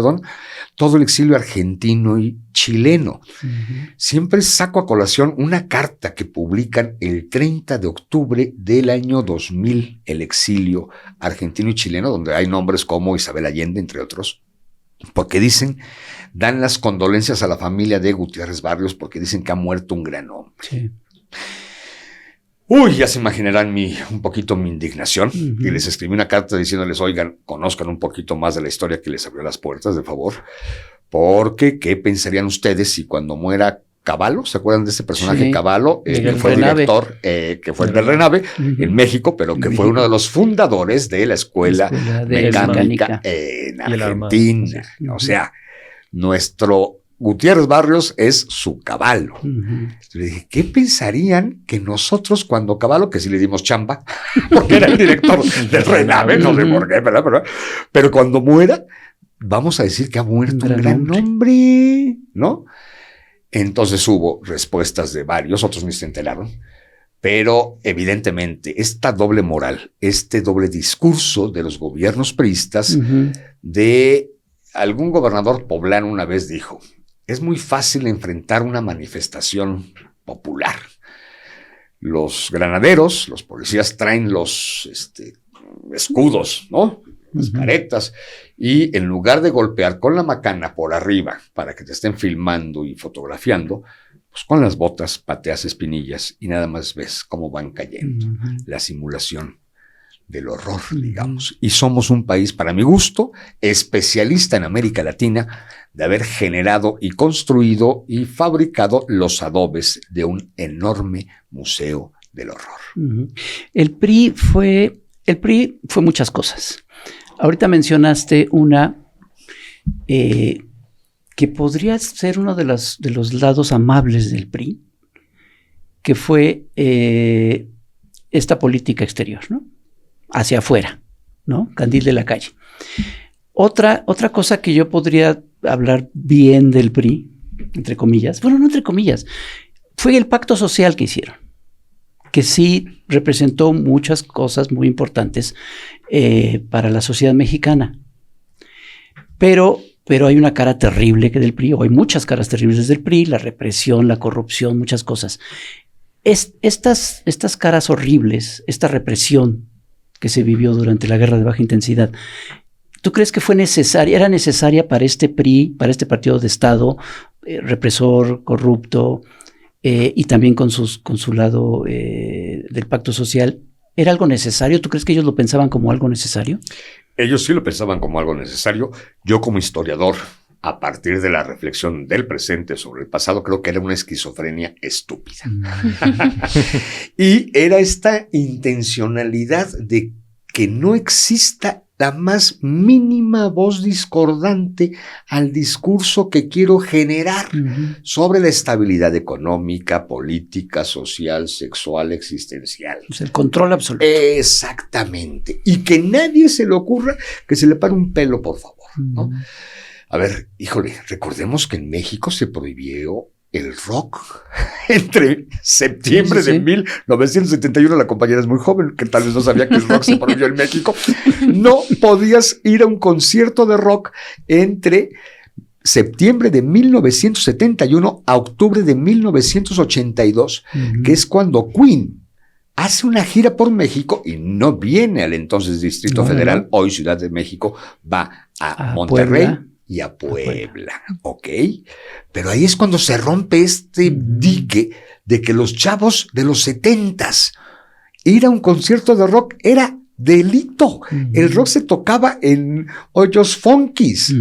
todo el exilio argentino y chileno. Siempre saco a colación una carta que publican el 30 de octubre del año 2000, el exilio argentino y chileno, donde hay nombres como Isabel Allende, entre otros. Porque dan las condolencias a la familia de Gutiérrez Barrios porque dicen que ha muerto un gran hombre. Sí. Uy, ya se imaginarán un poquito mi indignación. Y les escribí una carta diciéndoles, oigan, conozcan un poquito más de la historia que les abrió las puertas, de favor. Porque, ¿qué pensarían ustedes si cuando muera Cavallo, ¿se acuerdan de ese personaje? Sí. Cavallo, que fue director, que fue el del Renave en México, pero que fue uno de los fundadores de la escuela mecánica en Argentina. O sea, nuestro Gutiérrez Barrios es su Cavallo. Le dije, ¿qué pensarían que nosotros cuando Cavallo, que sí le dimos chamba, porque era el director del Renave, no de Borges, ¿verdad? Pero cuando muera, vamos a decir que ha muerto un gran hombre, ¿no? Entonces hubo respuestas de varios, otros ni se enteraron, pero evidentemente esta doble moral, este doble discurso de los gobiernos priistas, de algún gobernador poblano una vez dijo, es muy fácil enfrentar una manifestación popular. Los granaderos, los policías traen los escudos, ¿no? Las caretas, y en lugar de golpear con la macana por arriba para que te estén filmando y fotografiando, pues con las botas pateas espinillas y nada más ves cómo van cayendo. La simulación del horror, digamos. Y somos un país, para mi gusto, especialista en América Latina de haber generado y construido y fabricado los adobes de un enorme museo del horror. El PRI fue muchas cosas. Ahorita mencionaste una que podría ser uno de los lados amables del PRI, que fue esta política exterior, ¿no? Hacia afuera, ¿no? Candil de la calle. Otra cosa que yo podría hablar bien del PRI, entre comillas, bueno, no entre comillas, fue el pacto social que hicieron, que sí representó muchas cosas muy importantes para la sociedad mexicana. Pero hay una cara terrible que del PRI, o hay muchas caras terribles del PRI, la represión, la corrupción, muchas cosas. Estas caras horribles, esta represión que se vivió durante la guerra de baja intensidad, ¿tú crees que era necesaria para este PRI, para este partido de Estado, represor, corrupto, y también con su lado del pacto social? ¿Era algo necesario? ¿Tú crees que ellos lo pensaban como algo necesario? Ellos sí lo pensaban como algo necesario. Yo como historiador, a partir de la reflexión del presente sobre el pasado, creo que era una esquizofrenia estúpida. Y era esta intencionalidad de que no exista la más mínima voz discordante al discurso que quiero generar sobre la estabilidad económica, política, social, sexual, existencial. Pues el control absoluto. Exactamente. Y que nadie se le ocurra que se le pare un pelo, por favor, ¿no? A ver, híjole, recordemos que en México se prohibió el rock. Entre septiembre de 1971, la compañera es muy joven, que tal vez no sabía que el rock se prohibió en México. No podías ir a un concierto de rock entre septiembre de 1971 a octubre de 1982, que es cuando Queen hace una gira por México y no viene al entonces Distrito Federal, hoy Ciudad de México, va a Monterrey Puebla. Y a Puebla, ¿ok? Pero ahí es cuando se rompe este dique de que los chavos de los 70s, ir a un concierto de rock era delito. El rock se tocaba en hoyos funkis.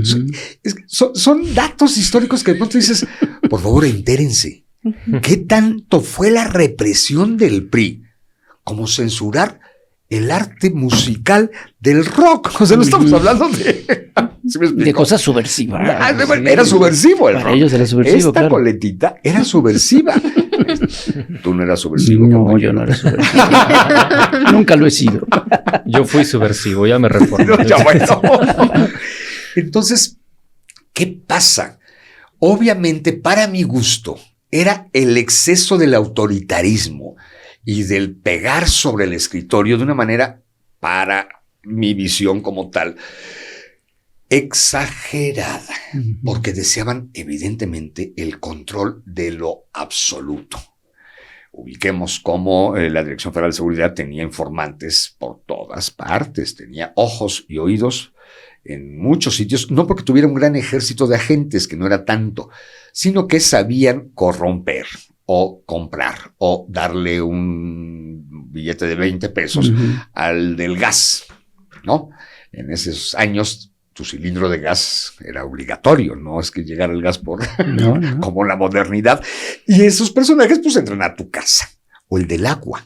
Son datos históricos que de pronto dices, por favor, entérense. ¿Qué tanto fue la represión del PRI como censurar el arte musical del rock? O sea, no estamos hablando de... ¿Sí me explico? De cosas subversivas. Era subversivo el rock. Para ellos era subversivo, Esta coletita era subversiva. Tú no eras subversivo. No, compañero. Yo no era subversivo. Nunca lo he sido. Yo fui subversivo, ya me reformé. No, ya bueno. Entonces, ¿qué pasa? Obviamente, para mi gusto, era el exceso del autoritarismo y del pegar sobre el escritorio de una manera, para mi visión como tal, exagerada, porque deseaban evidentemente el control de lo absoluto. Ubiquemos cómo la Dirección Federal de Seguridad tenía informantes por todas partes, tenía ojos y oídos en muchos sitios, no porque tuviera un gran ejército de agentes, que no era tanto, sino que sabían corromper o comprar o darle un billete de 20 pesos al del gas, ¿no? En esos años tu cilindro de gas era obligatorio, no es que llegara el gas por como la modernidad. Y esos personajes pues entran a tu casa, o el del agua,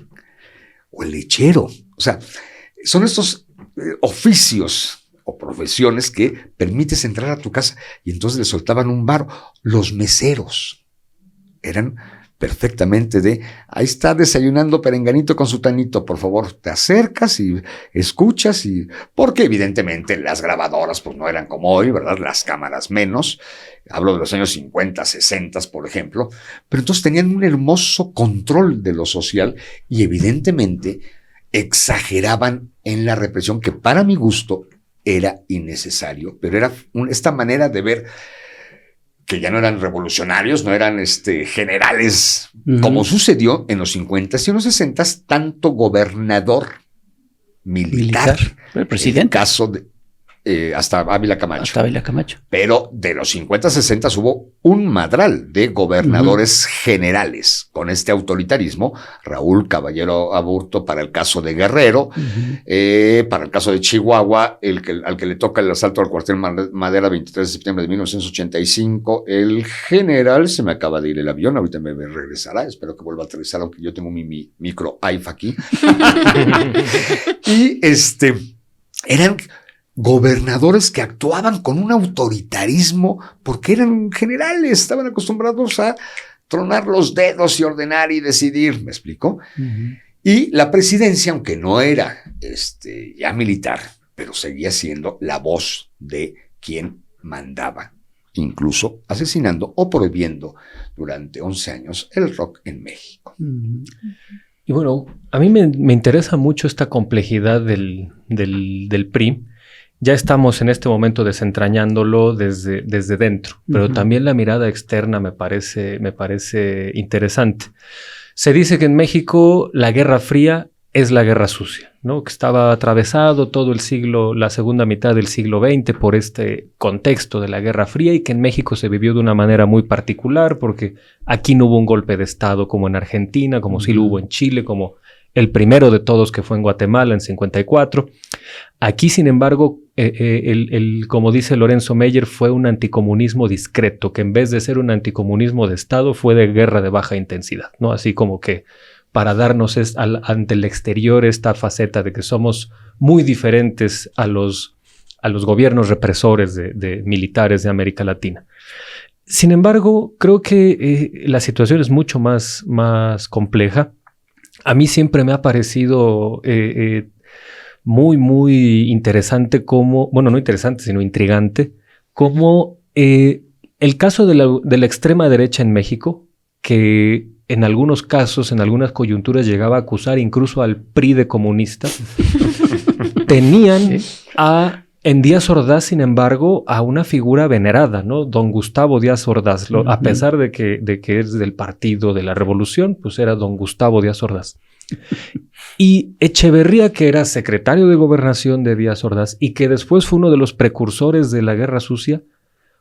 o el lechero. O sea, son estos oficios o profesiones que permites entrar a tu casa y entonces le soltaban un varo. Los meseros eran perfectamente de, ahí está desayunando perenganito con su tanito, por favor, te acercas y escuchas, y porque evidentemente las grabadoras pues no eran como hoy, ¿verdad? Las cámaras menos, hablo de los años 50, 60, por ejemplo, pero entonces tenían un hermoso control de lo social y evidentemente exageraban en la represión, que para mi gusto era innecesario, pero era esta manera de ver que ya no eran revolucionarios, no eran generales, como sucedió en los 50s y en los 60s, tanto gobernador militar, el presidente. En el caso de hasta Ávila Camacho. Hasta Ávila Camacho. Pero de los 50, 60 hubo un madral de gobernadores generales con este autoritarismo. Raúl Caballero Aburto para el caso de Guerrero, para el caso de Chihuahua, al que le toca el asalto al cuartel Madera 23 de septiembre de 1985, el general, se me acaba de ir el avión, ahorita me regresará, espero que vuelva a aterrizar, aunque yo tengo mi micro AIFA aquí. Y eran gobernadores que actuaban con un autoritarismo porque eran generales, estaban acostumbrados a tronar los dedos y ordenar y decidir, ¿me explico? Y la presidencia, aunque no era ya militar, pero seguía siendo la voz de quien mandaba, incluso asesinando o prohibiendo durante 11 años el rock en México. Y bueno, a mí me interesa mucho esta complejidad del PRI. Ya estamos en este momento desentrañándolo desde dentro, pero también la mirada externa me parece interesante. Se dice que en México la Guerra Fría es la Guerra Sucia, ¿no? Que estaba atravesado todo la segunda mitad del siglo XX por este contexto de la Guerra Fría y que en México se vivió de una manera muy particular porque aquí no hubo un golpe de Estado como en Argentina, como sí lo hubo en Chile, como el primero de todos que fue en Guatemala en 54. Aquí, sin embargo, como dice Lorenzo Meyer, fue un anticomunismo discreto, que en vez de ser un anticomunismo de Estado, fue de guerra de baja intensidad, ¿no? Así como que para darnos ante el exterior esta faceta de que somos muy diferentes a los gobiernos represores de militares de América Latina. Sin embargo, creo que la situación es mucho más compleja. A mí siempre me ha parecido muy, muy interesante no interesante, sino intrigante, cómo el caso de la extrema derecha en México, que en algunos casos, en algunas coyunturas, llegaba a acusar incluso al PRI de comunista, tenían en Díaz Ordaz, sin embargo, a una figura venerada, ¿no? Don Gustavo Díaz Ordaz, a pesar de que es del Partido de la Revolución, pues era don Gustavo Díaz Ordaz. Y Echeverría, que era secretario de Gobernación de Díaz Ordaz y que después fue uno de los precursores de la Guerra Sucia,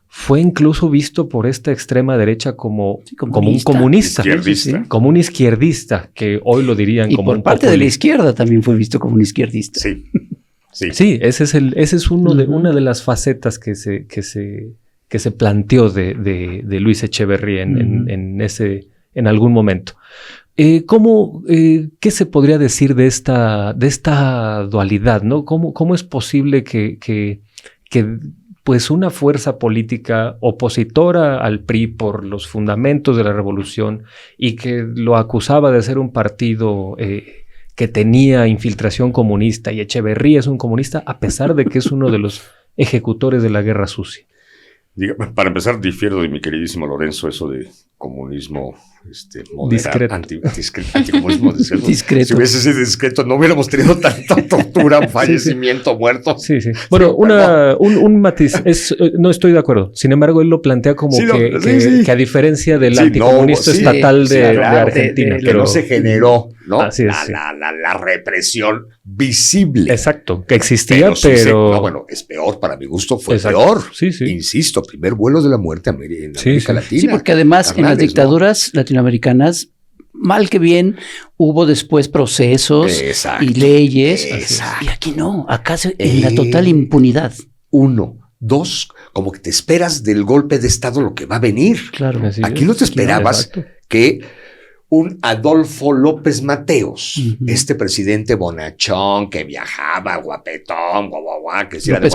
fue incluso visto por esta extrema derecha como un comunista. Como un izquierdista, que hoy lo dirían como un populista. Y por parte de la izquierda también fue visto como un izquierdista. Sí, ese es una de las facetas que se planteó de Luis Echeverría en algún momento. ¿Qué se podría decir de esta dualidad, ¿no? ¿Cómo es posible que pues una fuerza política opositora al PRI por los fundamentos de la revolución y que lo acusaba de ser un partido que tenía infiltración comunista, y Echeverría es un comunista a pesar de que es uno de los ejecutores de la Guerra Sucia? Para empezar, difiero de mi queridísimo Lorenzo eso de comunismo moderado, anticomunismo discreto. Si hubiese sido discreto, no hubiéramos tenido tanta tortura, fallecimiento, muertos. Sí. Bueno, un matiz. No estoy de acuerdo. Sin embargo, él lo plantea como que a diferencia del anticomunista estatal de Argentina. Que no se generó, ¿no? La represión visible. Exacto, que existía, pero... es peor, para mi gusto fue peor. Sí. Insisto, primer vuelo de la muerte en América Latina. Sí, porque además en las dictaduras latinoamericanas, mal que bien, hubo después procesos y leyes. Y aquí no, acá en la total impunidad. 1, 2, como que te esperas del golpe de Estado lo que va a venir. Claro. Aquí no te esperabas que un Adolfo López Mateos, este presidente bonachón que viajaba, guapetón, que si era de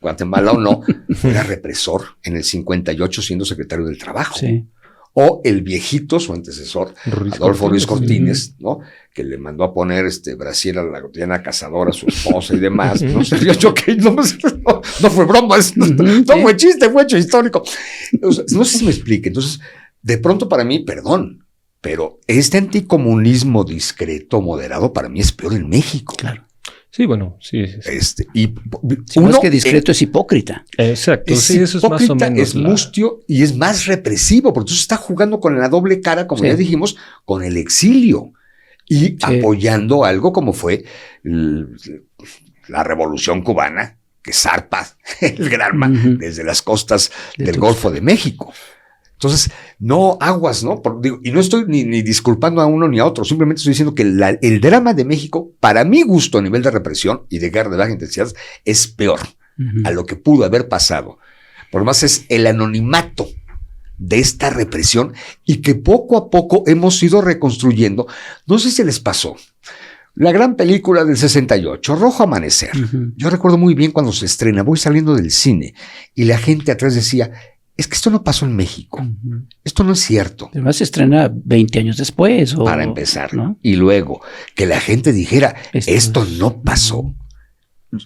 Guatemala o no, fuera represor en el 58 siendo secretario del Trabajo. Sí. O el viejito, su antecesor, Adolfo Ruiz Cortines, ¿no? Que le mandó a poner brasier a la cotidiana cazadora, a su esposa y demás. No sé, no fue broma, no fue chiste, fue hecho histórico. O sea, no sé si me explique. Entonces, de pronto para mí, perdón, pero este anticomunismo discreto, moderado, para mí es peor en México. Claro. Sí, bueno, sí. Más que discreto es hipócrita. Exacto, eso es más o menos. Es mustio y es más represivo, porque entonces está jugando con la doble cara, como ya dijimos, con el exilio y apoyando algo como fue la Revolución Cubana, que zarpa el Granma desde las costas del Golfo de México. Entonces, no aguas, ¿no? Y no estoy ni disculpando a uno ni a otro, simplemente estoy diciendo que el drama de México, para mi gusto a nivel de represión y de guerra de baja intensidad, es peor a lo que pudo haber pasado. Por lo más es el anonimato de esta represión y que poco a poco hemos ido reconstruyendo. No sé si les pasó. La gran película del 68, Rojo Amanecer. Yo recuerdo muy bien cuando se estrena, voy saliendo del cine y la gente atrás decía... Es que esto no pasó en México. Esto no es cierto. Además se estrena 20 años después. Para empezar, ¿no? Y luego, que la gente dijera, esto no pasó.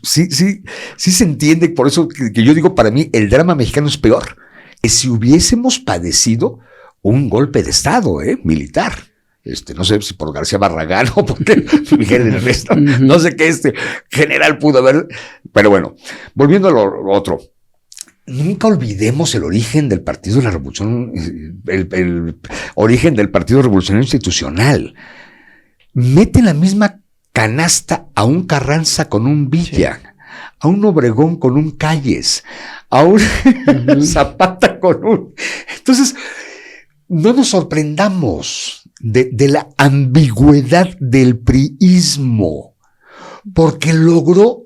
Sí se entiende. Por eso que yo digo, para mí, el drama mexicano es peor. Que si hubiésemos padecido un golpe de Estado, militar. No sé si por García Barragán o porque Miguel del Resto. No sé qué general pudo haber. Pero bueno, volviendo a lo otro. Nunca olvidemos el origen del Partido de la Revolución, el origen del Partido Revolucionario Institucional. Mete la misma canasta a un Carranza con un Villa, a un Obregón con un Calles, a un Zapata con un... Entonces, no nos sorprendamos de la ambigüedad del priismo, porque logró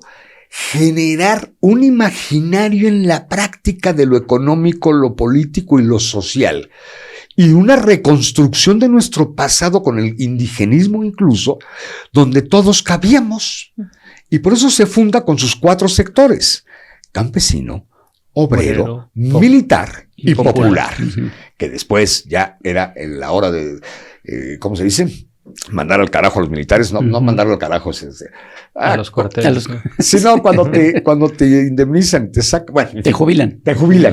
generar un imaginario en la práctica de lo económico, lo político y lo social, y una reconstrucción de nuestro pasado con el indigenismo incluso, donde todos cabíamos, y por eso se funda con sus 4 sectores: campesino, obrero, militar y popular, que después ya era en la hora de, ¿cómo se dice? mandar al carajo a los militares, no mandarlo al carajo. A los cuarteles. Sino cuando te indemnizan, te sacan, bueno. Te jubilan.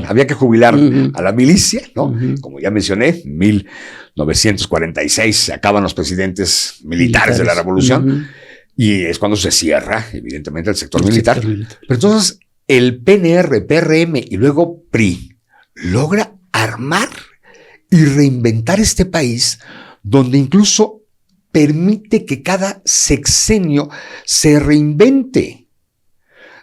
Había que jubilar a la milicia, ¿no? Como ya mencioné, 1946 se acaban los presidentes militares de la revolución y es cuando se cierra, evidentemente, el sector militar. Pero entonces el PNR, PRM y luego PRI logra armar y reinventar este país donde incluso permite que cada sexenio se reinvente.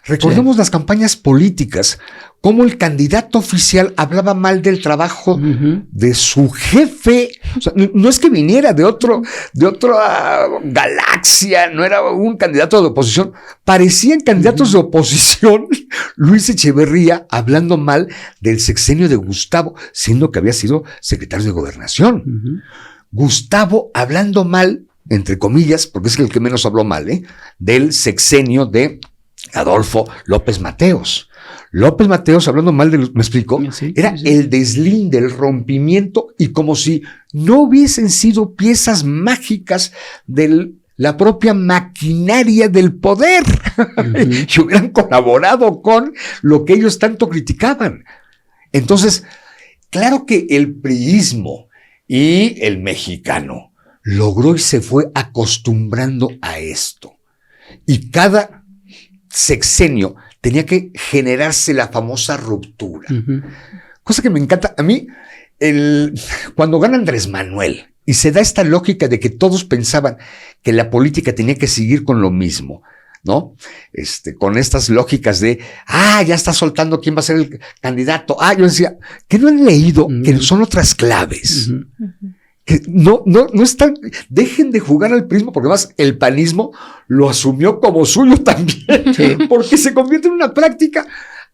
Recordemos las campañas políticas, cómo el candidato oficial hablaba mal del trabajo de su jefe. O sea, no es que viniera de otra galaxia, no era un candidato de oposición. Parecían candidatos de oposición. Luis Echeverría hablando mal del sexenio de Gustavo, siendo que había sido secretario de Gobernación. Gustavo hablando mal, entre comillas, porque es el que menos habló mal, del sexenio de Adolfo López Mateos. López Mateos hablando mal de, ¿me explico? Sí, era el deslinde, el rompimiento, y como si no hubiesen sido piezas mágicas de la propia maquinaria del poder y hubieran colaborado con lo que ellos tanto criticaban. Entonces, claro que el priismo y el mexicano logró y se fue acostumbrando a esto. Y cada sexenio tenía que generarse la famosa ruptura. Cosa que me encanta. A mí, cuando gana Andrés Manuel y se da esta lógica de que todos pensaban que la política tenía que seguir con lo mismo, ¿no? Con estas lógicas de, ya está soltando quién va a ser el candidato. Yo decía, ¿que no han leído que son otras claves? Que no están, dejen de jugar al prismo, porque además el panismo lo asumió como suyo también, porque se convierte en una práctica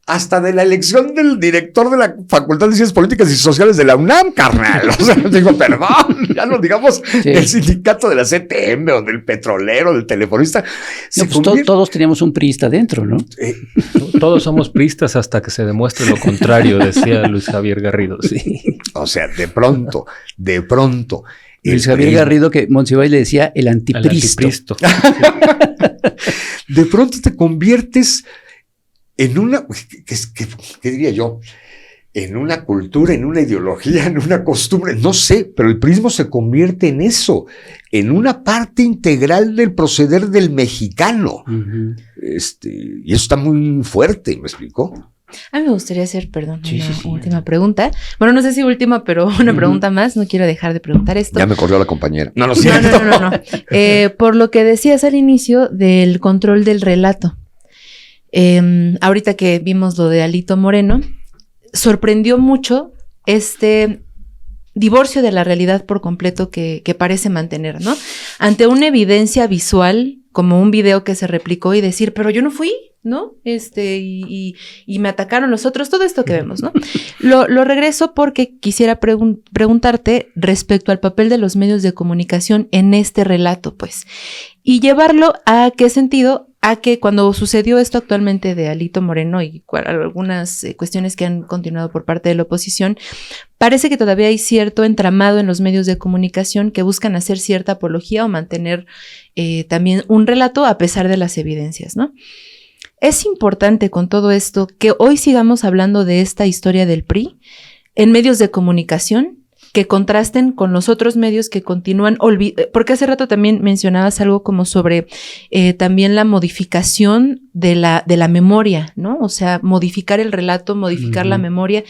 hasta de la elección del director de la Facultad de Ciencias Políticas y Sociales de la UNAM, carnal. O sea, digo, perdón, ya no digamos el sindicato de la CTM o del petrolero, del telefonista. Todos teníamos un priista dentro, ¿no? Todos somos priistas hasta que se demuestre lo contrario, decía Luis Javier Garrido. Sí. O sea, de pronto. Luis Javier Garrido, que Monsiváis le decía el antipristo. De pronto te conviertes en una, ¿qué diría yo? En una cultura, en una ideología, en una costumbre, no sé, pero el prismo se convierte en eso, en una parte integral del proceder del mexicano. Y eso está muy fuerte, ¿me explicó? A mí me gustaría hacer, última pregunta. Bueno, no sé si última, pero una pregunta más. No quiero dejar de preguntar esto. Ya me corrió la compañera. No. Por lo que decías al inicio del control del relato. Ahorita que vimos lo de Alito Moreno, sorprendió mucho este divorcio de la realidad por completo que parece mantener, ¿no? Ante una evidencia visual, como un video que se replicó y decir, pero yo no fui, ¿no? Y me atacaron los otros, todo esto que vemos, ¿no? Lo regreso porque quisiera preguntarte respecto al papel de los medios de comunicación en este relato, pues, y llevarlo a qué sentido, a que cuando sucedió esto actualmente de Alito Moreno y algunas cuestiones que han continuado por parte de la oposición, parece que todavía hay cierto entramado en los medios de comunicación que buscan hacer cierta apología o mantener también un relato a pesar de las evidencias, ¿no? Es importante con todo esto que hoy sigamos hablando de esta historia del PRI en medios de comunicación que contrasten con los otros medios que continúan porque hace rato también mencionabas algo como sobre también la modificación de la memoria, ¿no? O sea, modificar el relato, modificar la memoria.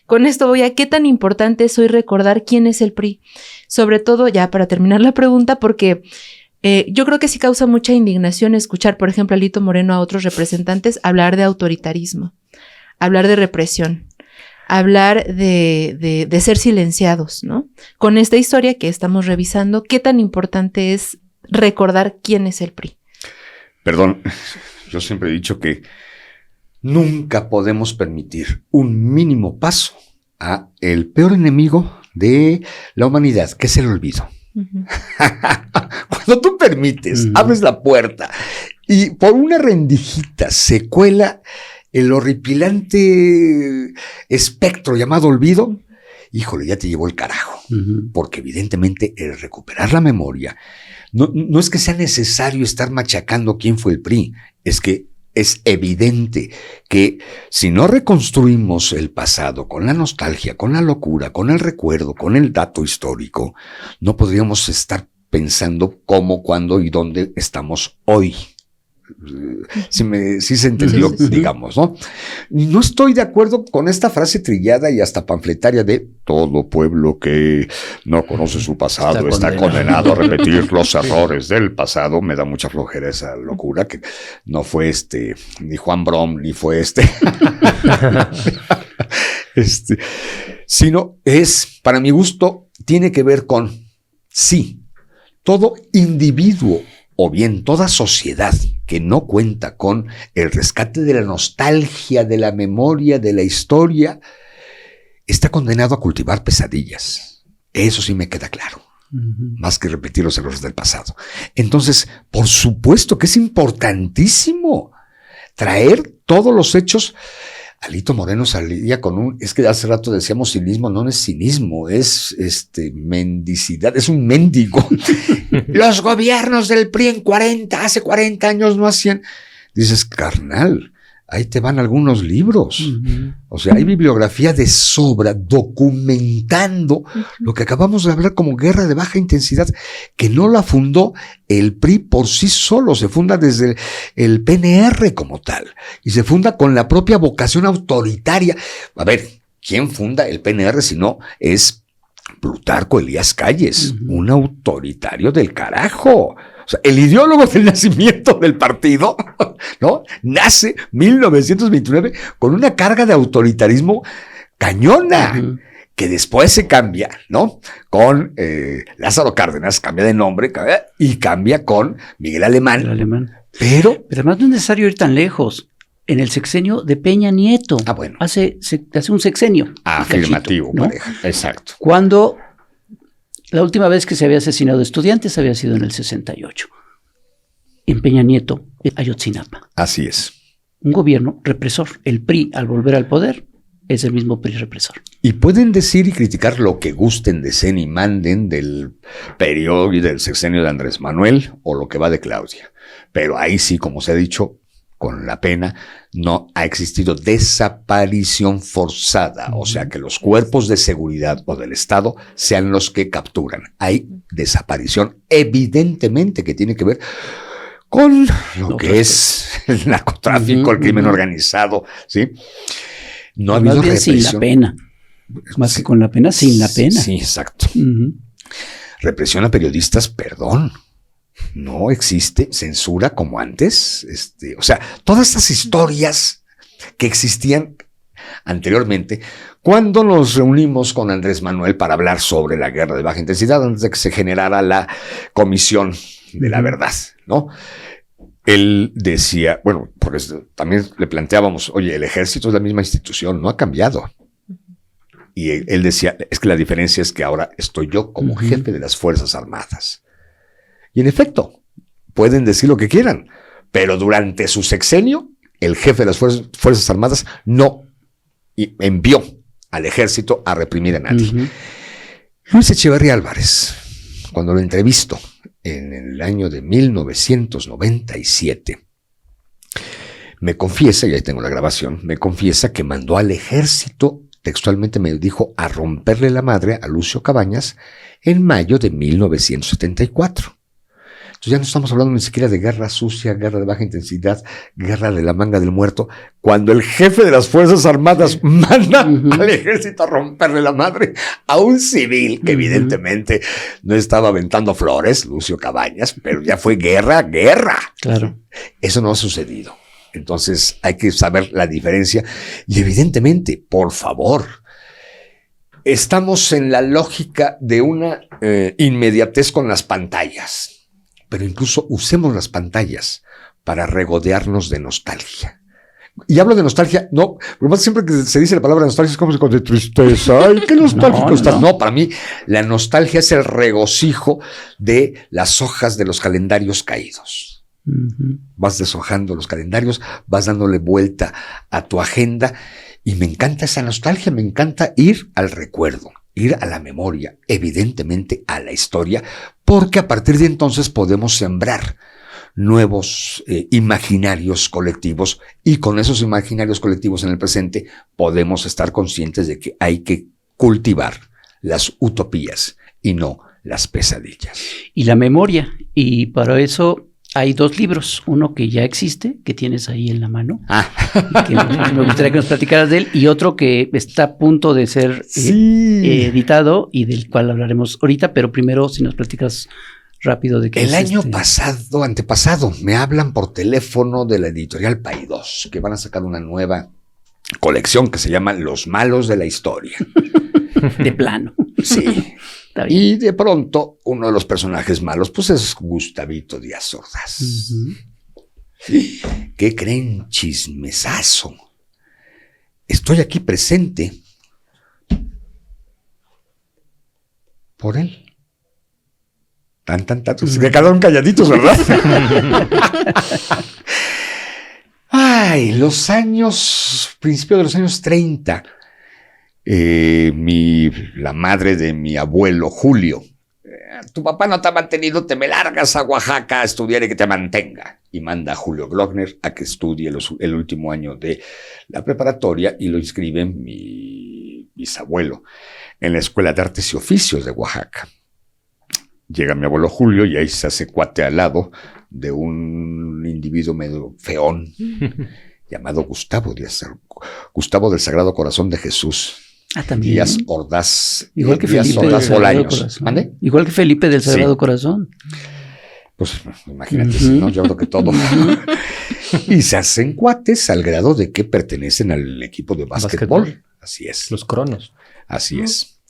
Con esto voy a qué tan importante es hoy recordar quién es el PRI. Sobre todo, ya para terminar la pregunta, porque yo creo que sí causa mucha indignación escuchar, por ejemplo, a Alito Moreno, a otros representantes, hablar de autoritarismo, hablar de represión, hablar de ser silenciados, ¿no? Con esta historia que estamos revisando, ¿qué tan importante es recordar quién es el PRI? Perdón, yo siempre he dicho que nunca podemos permitir un mínimo paso a el peor enemigo de la humanidad, que es el olvido. Cuando tú permites, abres la puerta y por una rendijita se cuela el horripilante espectro llamado olvido, híjole, ya te llevó el carajo. Porque evidentemente el recuperar la memoria, no es que sea necesario estar machacando quién fue el PRI, es que es evidente que si no reconstruimos el pasado con la nostalgia, con la locura, con el recuerdo, con el dato histórico, no podríamos estar pensando cómo, cuándo y dónde estamos hoy. Si se entendió, digamos, ¿no? No estoy de acuerdo con esta frase trillada y hasta panfletaria de todo pueblo que no conoce su pasado está condenado a repetir los errores del pasado. Me da mucha flojera esa locura que no fue ni Juan Brom, ni fue sino es, para mi gusto, tiene que ver con, sí, todo individuo o bien toda sociedad que no cuenta con el rescate de la nostalgia, de la memoria, de la historia, está condenado a cultivar pesadillas. Eso sí me queda claro. Más que repetir los errores del pasado. Entonces, por supuesto que es importantísimo traer todos los hechos. Alito Moreno salía con es que hace rato decíamos cinismo, no es cinismo, es mendicidad, es un mendigo. Los gobiernos del PRI hace 40 años no hacían. Dices, carnal, ahí te van algunos libros. O sea, hay bibliografía de sobra documentando lo que acabamos de hablar como guerra de baja intensidad, que no la fundó el PRI por sí solo, se funda desde el PNR como tal, y se funda con la propia vocación autoritaria. A ver, ¿quién funda el PNR si no es Plutarco Elías Calles, un autoritario del carajo? O sea, el ideólogo del nacimiento del partido, ¿no? Nace 1929 con una carga de autoritarismo cañona, que después se cambia, ¿no? Con Lázaro Cárdenas, cambia de nombre y cambia con Miguel Alemán. Pero además no es necesario ir tan lejos. En el sexenio de Peña Nieto. Bueno. Hace un sexenio. Afirmativo, cachito, ¿no? Pareja. Exacto. Cuando la última vez que se había asesinado estudiantes había sido en el 68. En Peña Nieto, Ayotzinapa. Así es. Un gobierno represor. El PRI, al volver al poder, es el mismo PRI represor. Y pueden decir y criticar lo que gusten, deseen y manden del periodo y del sexenio de Andrés Manuel o lo que va de Claudia. Pero ahí sí, como se ha dicho, con la pena, no ha existido desaparición forzada, o sea, que los cuerpos de seguridad o del Estado sean los que capturan. Hay desaparición, evidentemente, que tiene que ver con lo que es el narcotráfico, el crimen organizado, ¿sí? No ha habido más bien represión. Sin la pena. Más que con la pena, sin la pena. Sí, exacto. Represión a periodistas, perdón. No existe censura como antes. O sea, todas estas historias que existían anteriormente, cuando nos reunimos con Andrés Manuel para hablar sobre la guerra de baja intensidad, antes de que se generara la comisión de la verdad, ¿no? Él decía, bueno, por eso también le planteábamos, oye, el ejército es la misma institución, no ha cambiado. Y él decía, es que la diferencia es que ahora estoy yo como jefe de las Fuerzas Armadas. Y en efecto, pueden decir lo que quieran, pero durante su sexenio, el jefe de las Fuerzas Armadas no envió al ejército a reprimir a nadie. Luis Echeverría Álvarez, cuando lo entrevisto en el año de 1997, me confiesa, y ahí tengo la grabación, me confiesa que mandó al ejército, textualmente me dijo, a romperle la madre a Lucio Cabañas en mayo de 1974. Entonces ya no estamos hablando ni siquiera de guerra sucia, guerra de baja intensidad, guerra de la manga del muerto, cuando el jefe de las Fuerzas Armadas manda al ejército a romperle la madre a un civil que evidentemente no estaba aventando flores, Lucio Cabañas, pero ya fue guerra. Claro. Eso no ha sucedido. Entonces hay que saber la diferencia y evidentemente, por favor, estamos en la lógica de una inmediatez con las pantallas. Pero incluso usemos las pantallas para regodearnos de nostalgia. Y hablo de nostalgia, no, por más siempre que se dice la palabra nostalgia es como de tristeza. ¡Ay, qué nostálgico estás! No, para mí la nostalgia es el regocijo de las hojas de los calendarios caídos. Vas deshojando los calendarios, vas dándole vuelta a tu agenda y me encanta esa nostalgia, me encanta ir al recuerdo. ir a la memoria, evidentemente a la historia, porque a partir de entonces podemos sembrar nuevos imaginarios colectivos, y con esos imaginarios colectivos en el presente podemos estar conscientes de que hay que cultivar las utopías y no las pesadillas. Y la memoria, y para eso hay 2 libros, uno que ya existe, que tienes ahí en la mano, que me gustaría que nos platicaras de él, y otro que está a punto de ser editado y del cual hablaremos ahorita, pero primero si nos platicas rápido de qué el año antepasado, me hablan por teléfono de la editorial Paidós, que van a sacar una nueva colección que se llama Los Malos de la Historia. De plano. Sí. Y de pronto, uno de los personajes malos, pues es Gustavito Díaz Ordaz. ¿Qué creen? Chismesazo. Estoy aquí presente por él. Se quedaron calladitos, ¿verdad? Ay, principio de los años 30. La madre de mi abuelo Julio, tu papá no te ha mantenido, te me largas a Oaxaca a estudiar y que te mantenga. Y manda a Julio Glockner a que estudie el último año de la preparatoria, y lo inscribe mi bisabuelo en la Escuela de Artes y Oficios de Oaxaca. Llega mi abuelo Julio y ahí se hace cuate al lado de un individuo medio feón llamado Gustavo del Sagrado Corazón de Jesús. También. Díaz Ordaz. Igual que Felipe del Sagrado Corazón. Igual que Felipe del Sagrado Corazón. Pues imagínate, ¿no? Yo creo que todo. Y se hacen cuates al grado de que pertenecen al equipo de básquetbol. Así es. Los Cronos. Así es.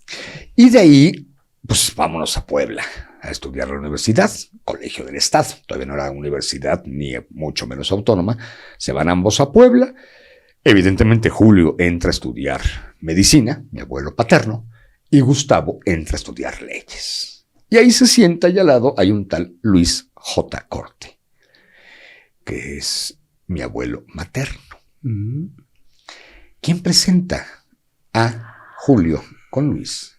Y de ahí, pues vámonos a Puebla a estudiar la universidad, Colegio del Estado. Todavía no era universidad, ni mucho menos autónoma. Se van ambos a Puebla. Evidentemente Julio entra a estudiar medicina, mi abuelo paterno, y Gustavo entra a estudiar leyes. Y ahí se sienta y al lado hay un tal Luis J. Corte, que es mi abuelo materno. ¿Quién presenta a Julio con Luis?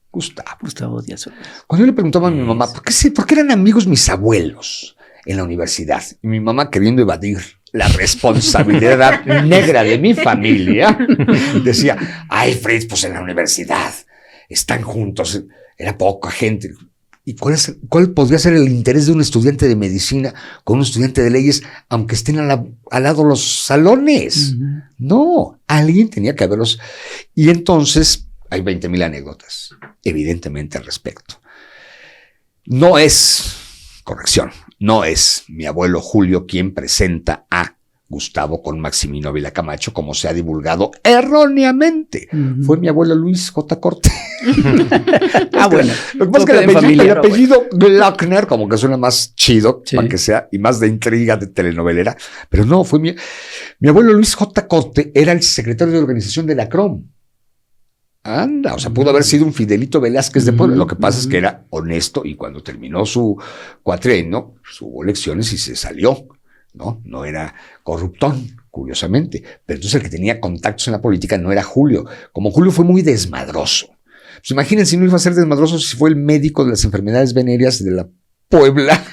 Gustavo Díaz Ordaz. Cuando yo le preguntaba a mi mamá, ¿por qué eran amigos mis abuelos en la universidad? Y mi mamá, queriendo evadir la responsabilidad negra de mi familia, decía, ay, Fritz, pues en la universidad están juntos, era poca gente. ¿Y cuál podría ser el interés de un estudiante de medicina con un estudiante de leyes, aunque estén al lado los salones? No, alguien tenía que haberlos. Y entonces hay 20,000 anécdotas, evidentemente, al respecto. No es mi abuelo Julio quien presenta a Gustavo con Maximino Ávila Camacho, como se ha divulgado erróneamente. Fue mi abuelo Luis J. Corte. Bueno. Lo que pasa es que el apellido Glockner como que suena más chido, para que sea, y más de intriga de telenovelera. Pero no, fue mi abuelo Luis J. Corte era el secretario de organización de la CROM. Anda, o sea, pudo haber sido un Fidelito Velázquez de Puebla. Lo que pasa es que era honesto, y cuando terminó su cuatrienio, hubo elecciones y se salió, ¿no? No era corruptón, curiosamente. Pero entonces el que tenía contactos en la política no era Julio. Como Julio fue muy desmadroso. Pues imagínense si no iba a ser desmadroso si fue el médico de las enfermedades venéreas de la Puebla.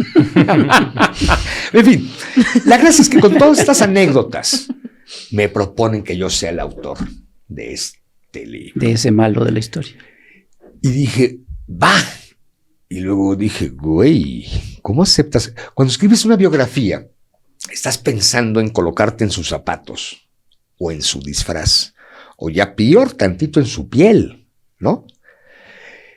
En fin, la gracia es que con todas estas anécdotas me proponen que yo sea el autor de libro. De ese malo de la historia. Y dije, va. Y luego dije, güey, ¿cómo aceptas? Cuando escribes una biografía, estás pensando en colocarte en sus zapatos, o en su disfraz, o ya peor, tantito en su piel, ¿no?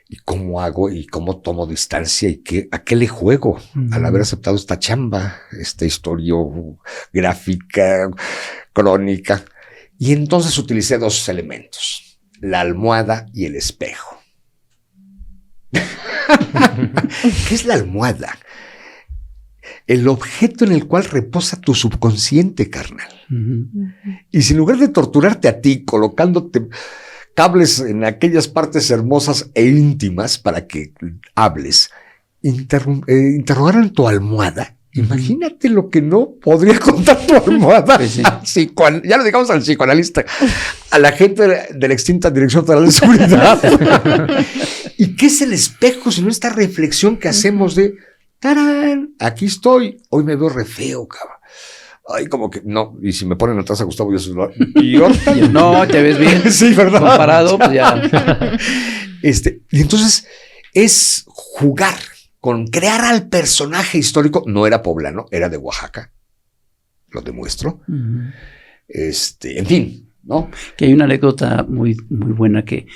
¿Y cómo hago? ¿Y cómo tomo distancia? ¿Y a qué le juego al haber aceptado esta chamba, esta historiográfica, crónica? Y entonces utilicé 2 elementos. La almohada y el espejo. ¿Qué es la almohada? El objeto en el cual reposa tu subconsciente, carnal. Y si en lugar de torturarte a ti, colocándote cables en aquellas partes hermosas e íntimas para que hables, interrogaron tu almohada Imagínate lo que no podría contar tu almohada. Sí. Ya lo digamos al psicoanalista, a la gente de la extinta Dirección Federal de Seguridad. ¿Y qué es el espejo sino esta reflexión que hacemos de ¡tarán! Aquí estoy. Hoy me veo re feo, cabrón. Ay, como que no. Y si me ponen atrás a Gustavo, yo soy peor. No, te ves bien. Sí, ¿verdad? Comparado, pues ya. Y entonces es jugar con crear al personaje histórico. No era poblano, era de Oaxaca. Lo demuestro. Uh-huh. En fin, ¿no? Que hay una anécdota muy, muy buena que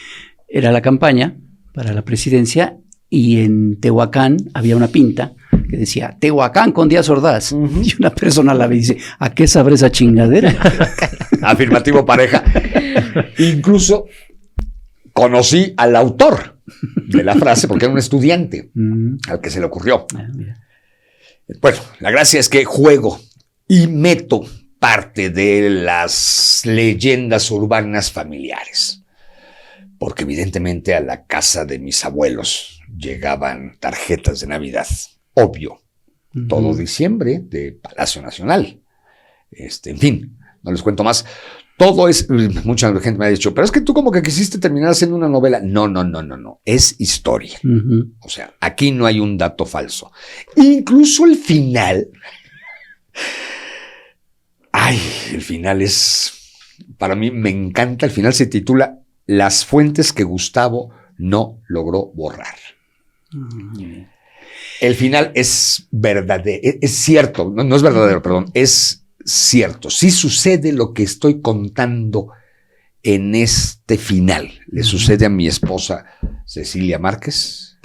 era la campaña para la presidencia y en Tehuacán había una pinta que decía Tehuacán con Díaz Ordaz. Uh-huh. Y una persona la ve y dice, ¿a qué sabrá esa chingadera? Afirmativo, pareja. Incluso conocí al autor de la frase porque era un estudiante al que se le ocurrió. Bueno, la gracia es que juego y meto parte de las leyendas urbanas familiares. Porque evidentemente a la casa de mis abuelos llegaban tarjetas de Navidad. Obvio. Uh-huh. Todo diciembre de Palacio Nacional. En fin, no les cuento más. Todo es, mucha gente me ha dicho, pero es que tú como que quisiste terminar haciendo una novela. No. Es historia. Uh-huh. O sea, aquí no hay un dato falso. Incluso el final. El final es, para mí me encanta. El final se titula Las fuentes que Gustavo no logró borrar. Uh-huh. El final es verdadero, es cierto, no es verdadero, perdón, es cierto. Sí sucede lo que estoy contando en este final. Le sucede a mi esposa Cecilia Márquez.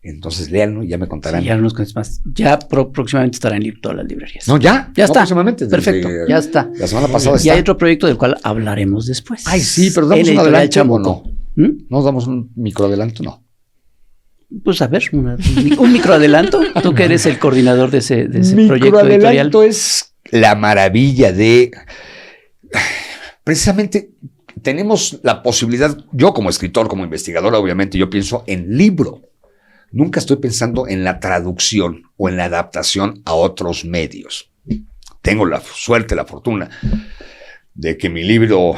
Entonces léanlo y ya me contarán. Sí, ya unos cuantos más. Ya próximamente estará en todas las librerías. No, ya está. Próximamente. Perfecto, ya está. La semana pasada está. Y hay otro proyecto del cual hablaremos después. Ay, sí, pero damos un adelanto o no. ¿Nos damos un microadelanto? No. Pues a ver, un microadelanto. Tú que eres el coordinador de ese proyecto editorial. Microadelanto es la maravilla de... Precisamente tenemos la posibilidad, yo como escritor, como investigador, obviamente yo pienso en libro. Nunca estoy pensando en la traducción o en la adaptación a otros medios. Tengo la suerte, la fortuna de que mi libro,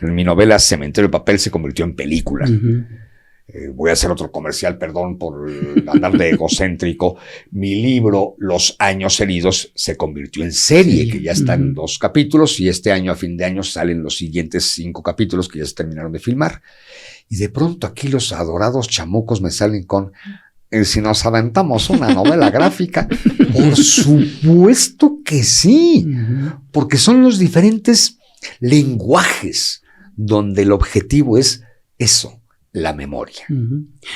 mi novela Cementerio de Papel se convirtió en película. Uh-huh. Voy a hacer otro comercial, perdón por andar de egocéntrico. Mi libro, Los Años Heridos, se convirtió en serie, que ya están en 2 capítulos, y este año, a fin de año, salen los siguientes 5 capítulos que ya se terminaron de filmar. Y de pronto aquí los adorados chamucos me salen con... si nos aventamos una novela gráfica, por supuesto que sí, porque son los diferentes lenguajes donde el objetivo es eso, la memoria.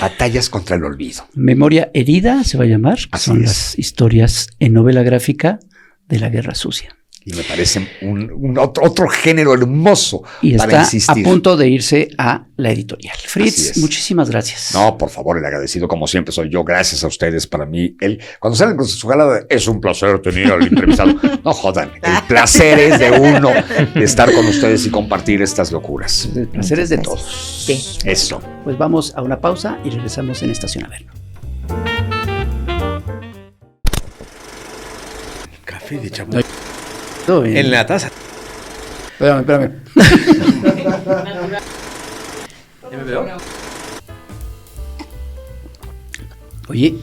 Batallas contra el olvido. Memoria herida se va a llamar. Así son es. Las historias en novela gráfica de la Guerra Sucia. Y me parece un otro género hermoso y para está insistir. A punto de irse a la editorial. Fritz, muchísimas gracias. No, por favor, el agradecido como siempre soy yo. Gracias a ustedes. Para mí, cuando salen con su jalada, es un placer tener al improvisado. No jodan, el placer es de uno de estar con ustedes y compartir estas locuras. El placer es de todos. Sí. Eso. Pues vamos a una pausa y regresamos en Estación Averno. Café de chamuco. En la taza. Espérame. ¿Ya me veo? Oye,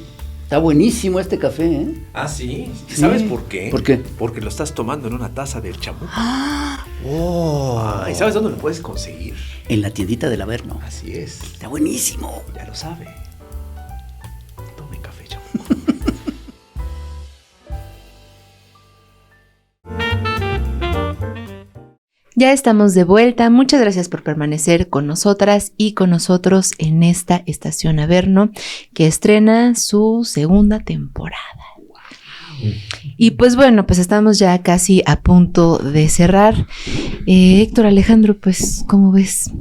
está buenísimo este café, ¿eh? Ah, ¿sí? ¿Sabes por qué? ¿Por qué? Porque lo estás tomando en una taza del chamuco. Oh. ¿Y sabes dónde lo puedes conseguir? En la tiendita del Averno. Así es. Está buenísimo. Ya lo sabe. Tome café, chamuco. Ya estamos de vuelta. Muchas gracias por permanecer con nosotras y con nosotros en esta Estación Averno, que estrena su segunda temporada. Y pues bueno, pues estamos ya casi a punto de cerrar. Héctor Alejandro, pues, ¿cómo ves?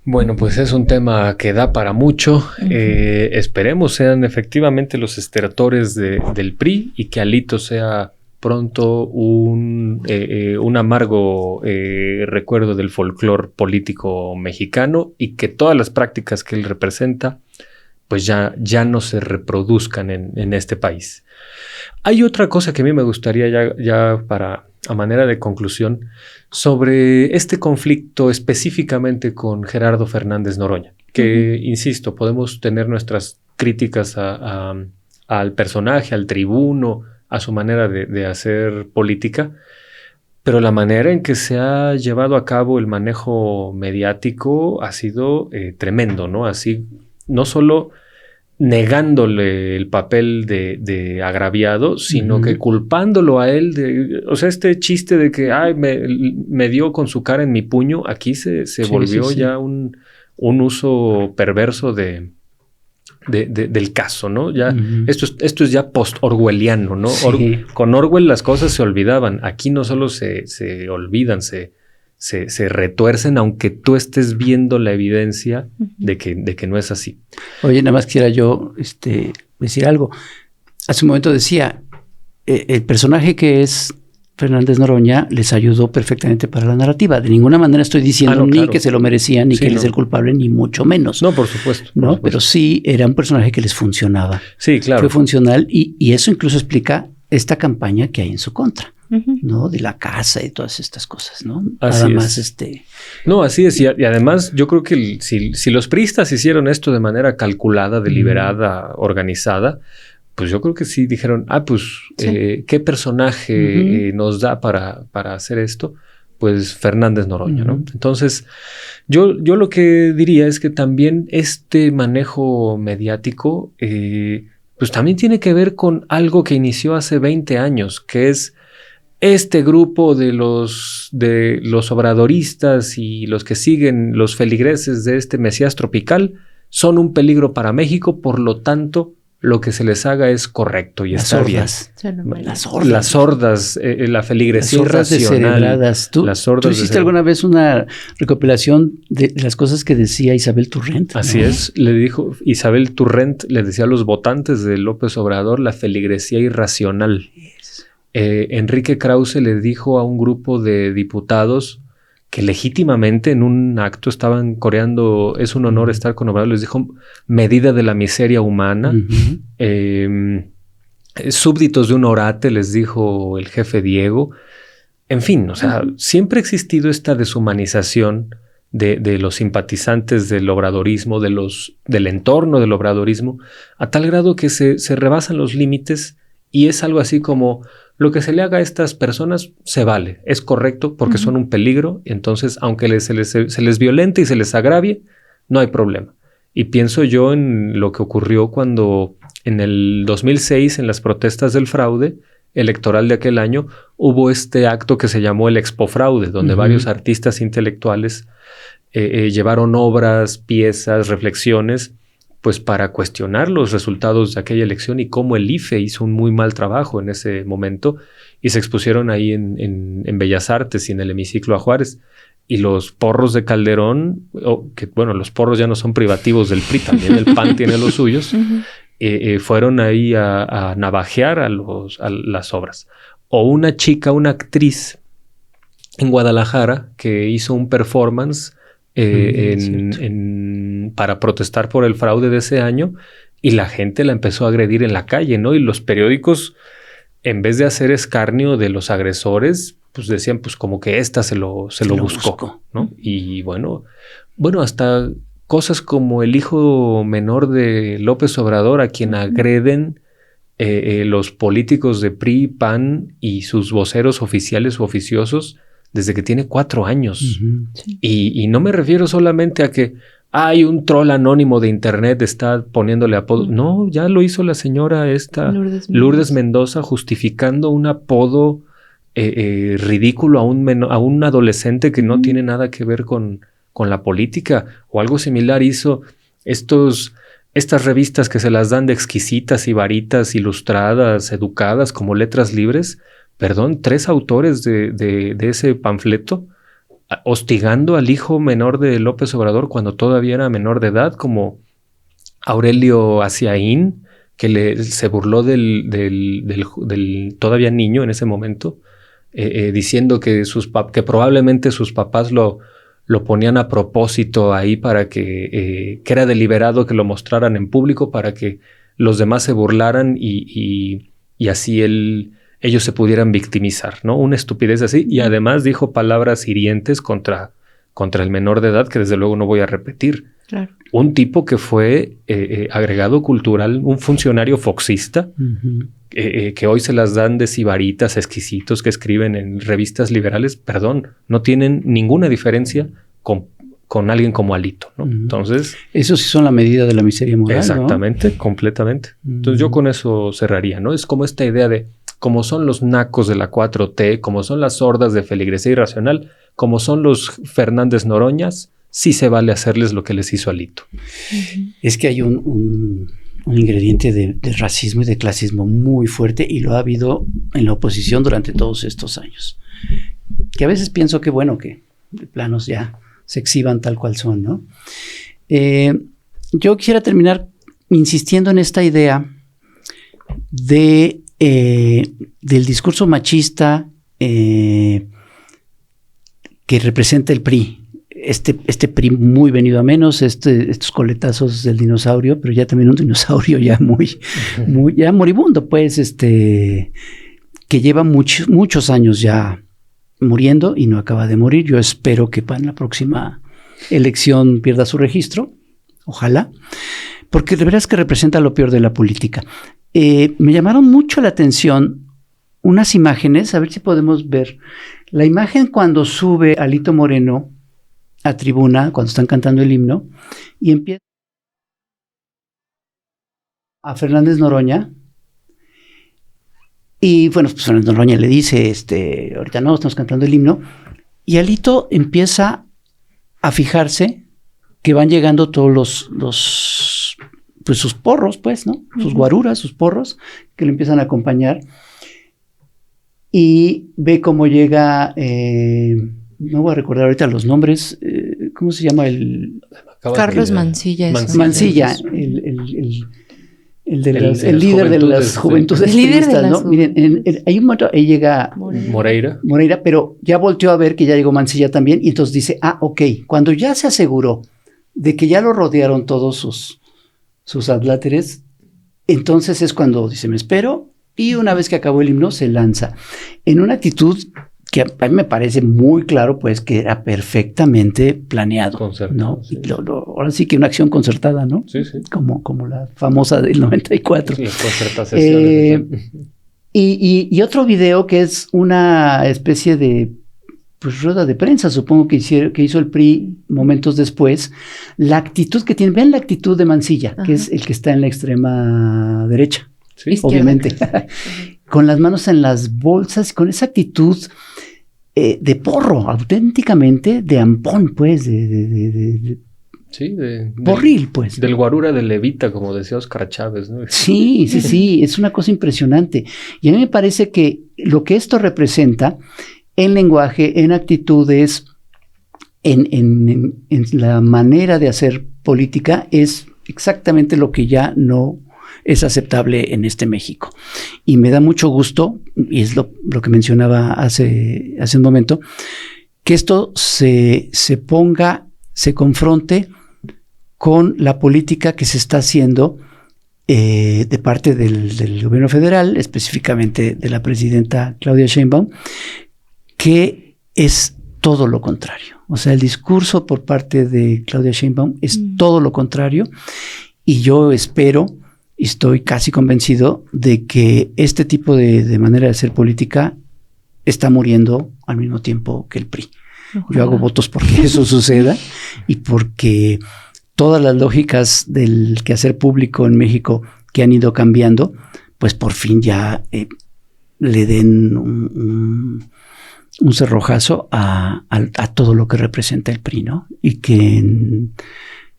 Bueno, pues es un tema que da para mucho. Esperemos sean efectivamente los estertores del PRI y que Alito sea pronto un amargo recuerdo del folclore político mexicano y que todas las prácticas que él representa pues ya no se reproduzcan en este país. Hay otra cosa que a mí me gustaría ya para a manera de conclusión sobre este conflicto específicamente con Gerardo Fernández Noroña, que, insisto, podemos tener nuestras críticas al personaje, al tribuno, a su manera de hacer política, pero la manera en que se ha llevado a cabo el manejo mediático ha sido tremendo, ¿no? Así, no solo negándole el papel de agraviado, sino que culpándolo a él o sea, este chiste de que me dio con su cara en mi puño, aquí se volvió ya un uso perverso del caso, ¿no? Ya esto es ya post-orwelliano, ¿no? Sí. Con Orwell las cosas se olvidaban. Aquí no solo se olvidan, se retuercen, aunque tú estés viendo la evidencia de que no es así. Oye, nada más quisiera yo decir algo. Hace un momento decía, el personaje que es Fernández Noroña les ayudó perfectamente para la narrativa. De ninguna manera estoy diciendo ni que se lo merecían, ni que él es el culpable, ni mucho menos. No, por supuesto. ¿No? Pero sí era un personaje que les funcionaba. Sí, claro. Fue funcional y eso incluso explica esta campaña que hay en su contra, ¿no? De la casa y todas estas cosas, ¿no? Así Nada más es. No, así es. Y además yo creo que si los priistas hicieron esto de manera calculada, deliberada, organizada, pues yo creo que sí dijeron, ¿qué personaje nos da para hacer esto? Pues Fernández Noroña, ¿no? Entonces, yo lo que diría es que también este manejo mediático, pues también tiene que ver con algo que inició hace 20 años, que es este grupo de los obradoristas y los que siguen los feligreses de este Mesías tropical son un peligro para México, por lo tanto, lo que se les haga es correcto y está bien. Las sordas, la feligresía irracional. ¿Tú hiciste alguna vez una recopilación de las cosas que decía Isabel Turrent? Así es, le dijo Isabel Turrent, le decía a los votantes de López Obrador la feligresía irracional. Enrique Krause le dijo a un grupo de diputados que legítimamente en un acto estaban coreando, es un honor estar con Obrador, les dijo medida de la miseria humana. Súbditos de un orate, les dijo el jefe Diego. En fin, o sea, siempre ha existido esta deshumanización de los simpatizantes del obradorismo, del entorno del obradorismo, a tal grado que se rebasan los límites y es algo así como lo que se le haga a estas personas se vale, es correcto porque son un peligro, entonces aunque se les violente y se les agravie, no hay problema. Y pienso yo en lo que ocurrió cuando en el 2006, en las protestas del fraude electoral de aquel año, hubo este acto que se llamó el Expo Fraude, donde varios artistas intelectuales llevaron obras, piezas, reflexiones, pues para cuestionar los resultados de aquella elección y cómo el IFE hizo un muy mal trabajo en ese momento, y se expusieron ahí en Bellas Artes y en el hemiciclo a Juárez. Y los porros de Calderón, los porros ya no son privativos del PRI, también el PAN tiene los suyos, fueron ahí a navajear a las obras. O una actriz en Guadalajara que hizo un performance para protestar por el fraude de ese año, y la gente la empezó a agredir en la calle, ¿no? Y los periódicos, en vez de hacer escarnio de los agresores, pues decían, pues como que esta se lo buscó, ¿no? Y bueno, hasta cosas como el hijo menor de López Obrador, a quien agreden los políticos de PRI, PAN y sus voceros oficiales u oficiosos desde que tiene 4 años. Sí. Y no me refiero solamente a que hay un troll anónimo de internet está poniéndole apodo. No, ya lo hizo la señora Lourdes Mendoza, justificando un apodo ridículo a un adolescente que no tiene nada que ver con la política. O algo similar hizo estas revistas que se las dan de exquisitas y varitas, ilustradas, educadas, como Letras Libres. 3 autores de ese panfleto hostigando al hijo menor de López Obrador cuando todavía era menor de edad, como Aurelio Aciaín, que se burló del todavía niño en ese momento, diciendo que probablemente sus papás lo lo ponían a propósito ahí para que era deliberado que lo mostraran en público para que los demás se burlaran y así ellos se pudieran victimizar, ¿no? Una estupidez así. Y además dijo palabras hirientes contra el menor de edad que desde luego no voy a repetir. Claro. Un tipo que fue agregado cultural, un funcionario foxista, que hoy se las dan de sibaritas exquisitos que escriben en revistas liberales, perdón, no tienen ninguna diferencia con alguien como Alito, ¿no? Entonces... Eso sí son la medida de la miseria moral, exactamente, ¿no? Completamente. Entonces yo con eso cerraría, ¿no? Es como esta idea de como son los nacos de la 4T, como son las hordas de feligresía irracional, como son los Fernández Noroñas, sí se vale hacerles lo que les hizo Alito. Es que hay un ingrediente de racismo y de clasismo muy fuerte y lo ha habido en la oposición durante todos estos años. Que a veces pienso que bueno, que de planos ya se exhiban tal cual son, ¿no? Yo quisiera terminar insistiendo en esta idea del discurso machista que representa el PRI. Este PRI muy venido a menos, estos coletazos del dinosaurio, pero ya también un dinosaurio ya muy ya moribundo, pues, que lleva muchos años ya muriendo y no acaba de morir. Yo espero que para la próxima elección pierda su registro, ojalá, porque de verdad es que representa lo peor de la política. Me llamaron mucho la atención unas imágenes, a ver si podemos ver la imagen cuando sube Alito Moreno a tribuna, cuando están cantando el himno, y empieza a Fernández Noroña, y bueno, pues Fernández Noroña le dice, ahorita no, estamos cantando el himno, y Alito empieza a fijarse que van llegando todos pues sus porros, pues, ¿no? Sus guaruras, sus porros, que le empiezan a acompañar, y ve cómo llega, no voy a recordar ahorita los nombres, ¿cómo se llama? Carlos Mancilla. Mancilla, el líder de las juventudes priistas, ¿no? Miren, hay un momento, ahí llega Moreira, pero ya volteó a ver que ya llegó Mancilla también, y entonces dice, ok, cuando ya se aseguró de que ya lo rodearon todos sus adláteres, entonces es cuando dice, me espero, y una vez que acabó el himno, se lanza. En una actitud que a mí me parece muy claro, pues, que era perfectamente planeado, ¿no? Sí. Ahora sí que una acción concertada, ¿no? Sí, sí. Como la famosa del 94. Sí, concertaciones. Y otro video que es una especie de pues, rueda de prensa, supongo que hizo el PRI momentos después. La actitud que tiene, vean la actitud de Mancilla, que es el que está en la extrema derecha, sí, obviamente. Con las manos en las bolsas, con esa actitud de porro, auténticamente de ampón, pues, sí, porril, pues. Del guarura de Levita, como decía Óscar Chávez, ¿no? Sí, es una cosa impresionante. Y a mí me parece que lo que esto representa en lenguaje, en actitudes, en la manera de hacer política, es exactamente lo que ya no es aceptable en este México. Y me da mucho gusto, y es lo que mencionaba hace un momento, que esto se confronte con la política que se está haciendo de parte del gobierno federal, específicamente de la presidenta Claudia Sheinbaum, que es todo lo contrario. O sea, el discurso por parte de Claudia Sheinbaum es todo lo contrario, y yo espero, y estoy casi convencido de que este tipo de manera de hacer política está muriendo al mismo tiempo que el PRI. Ojalá. Yo hago votos porque eso suceda y porque todas las lógicas del quehacer público en México que han ido cambiando, pues por fin ya le den un cerrojazo a todo lo que representa el PRI, ¿no? Y que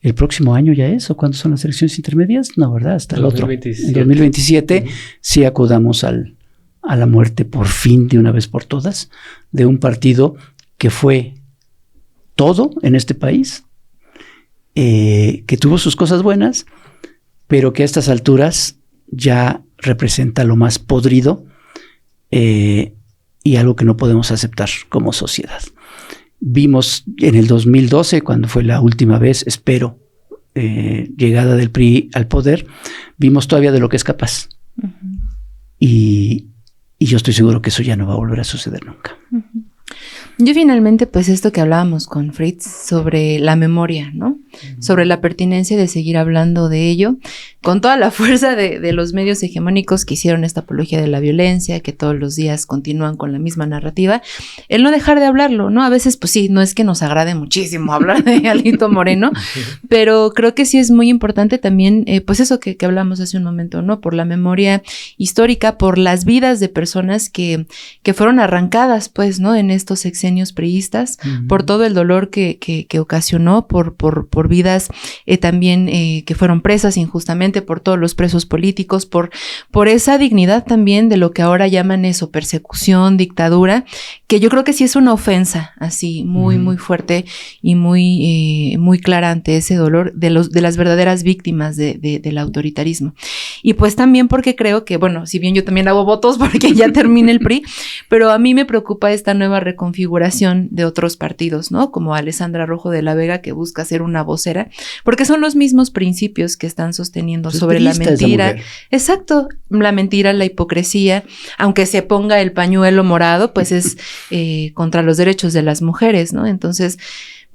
el próximo año ya es, ¿o cuándo son las elecciones intermedias? No, ¿verdad? Hasta el 2027. En 2027 sí acudamos a la muerte por fin, de una vez por todas, de un partido que fue todo en este país, que tuvo sus cosas buenas, pero que a estas alturas ya representa lo más podrido y algo que no podemos aceptar como sociedad. Vimos en el 2012, cuando fue la última vez, espero, llegada del PRI al poder, vimos todavía de lo que es capaz. Uh-huh. Y yo estoy seguro que eso ya no va a volver a suceder nunca. Uh-huh. Yo finalmente, pues esto que hablábamos con Fritz sobre la memoria, ¿no? Uh-huh. Sobre la pertinencia de seguir hablando de ello, con toda la fuerza de los medios hegemónicos que hicieron esta apología de la violencia, que todos los días continúan con la misma narrativa, el no dejar de hablarlo, ¿no? A veces, pues sí, no es que nos agrade muchísimo hablar de Alito Moreno, pero creo que sí es muy importante también, pues eso que hablamos hace un momento, ¿no? Por la memoria histórica, por las vidas de personas que fueron arrancadas, pues, ¿no? En estos sexenios priistas, uh-huh. por todo el dolor que ocasionó, por vidas también que fueron presas injustamente, por todos los presos políticos, por esa dignidad también de lo que ahora llaman eso, persecución, dictadura, que yo creo que sí es una ofensa así muy, uh-huh. muy fuerte y muy clara ante ese dolor de las verdaderas víctimas del autoritarismo. Y pues también porque creo que, bueno, si bien yo también hago votos porque ya termine el PRI, pero a mí me preocupa esta nueva reconfiguración de otros partidos, ¿no? Como Alessandra Rojo de la Vega, que busca ser una vocera, porque son los mismos principios que están sosteniendo sobre la mentira. Exacto, la mentira, la hipocresía, aunque se ponga el pañuelo morado, pues es contra los derechos de las mujeres, ¿no? Entonces,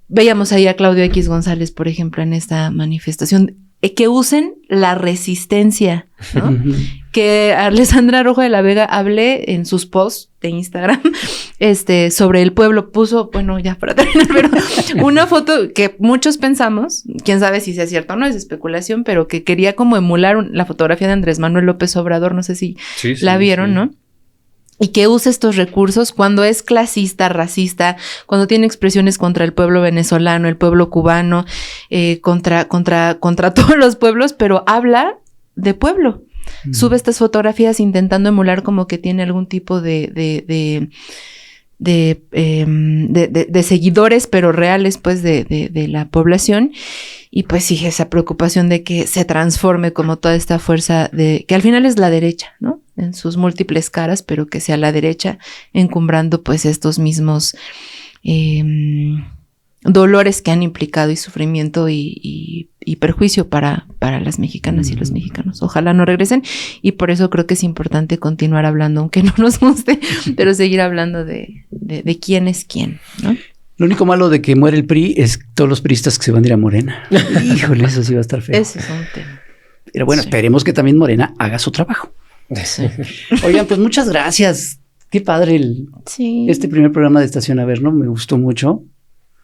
veíamos ahí a Claudio X González, por ejemplo, en esta manifestación, que usen la resistencia, ¿no? Que Alessandra Rojo de la Vega hable en sus posts de Instagram, sobre el pueblo, puso, bueno, ya para terminar, pero una foto que muchos pensamos, quién sabe si sea cierto o no, es especulación, pero que quería como emular la fotografía de Andrés Manuel López Obrador, no sé si la vieron, ¿no? Y que use estos recursos cuando es clasista, racista, cuando tiene expresiones contra el pueblo venezolano, el pueblo cubano, contra todos los pueblos, pero habla de pueblo. Sube estas fotografías intentando emular como que tiene algún tipo de seguidores, pero reales, pues, de la población. Y pues sí, esa preocupación de que se transforme como toda esta fuerza que al final es la derecha, ¿no? En sus múltiples caras, pero que sea la derecha encumbrando pues estos mismos dolores que han implicado y sufrimiento y perjuicio para las mexicanas y los mexicanos. Ojalá no regresen, y por eso creo que es importante continuar hablando, aunque no nos guste, pero seguir hablando de quién es quién, ¿no? Lo único malo de que muere el PRI es todos los priistas que se van a ir a Morena. Híjole, eso sí va a estar feo. Ese es un tema. Pero bueno, esperemos que también Morena haga su trabajo. Sí. Oigan, pues muchas gracias. Qué padre este primer programa de Estación Averno. Me gustó mucho.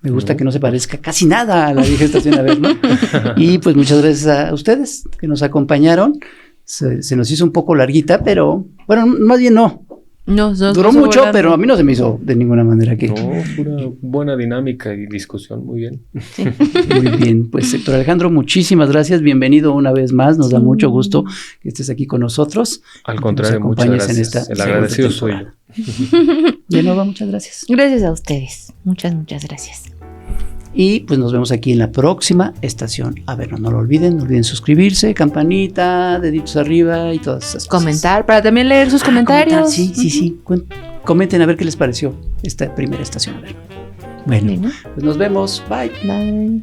Me gusta que no se parezca casi nada a la vieja Estación Averno. Y pues muchas gracias a ustedes que nos acompañaron. Se nos hizo un poco larguita, pero bueno, más bien no. Duró mucho, volando. Pero a mí no se me hizo de ninguna manera que... No, pura buena dinámica y discusión, muy bien. Sí. Muy bien, pues Héctor Alejandro, muchísimas gracias, bienvenido una vez más, nos da mucho gusto que estés aquí con nosotros. Al contrario, muchas gracias, el agradecido soy yo. De nuevo, muchas gracias. Gracias a ustedes, muchas gracias. Y pues nos vemos aquí en la próxima Estación Averno. No lo olviden, no olviden suscribirse, campanita, deditos arriba y todas esas cosas. Comentar, para también leer sus comentarios. Sí. Comenten a ver qué les pareció esta primera Estación Averno. Bueno, pues nos vemos. Bye.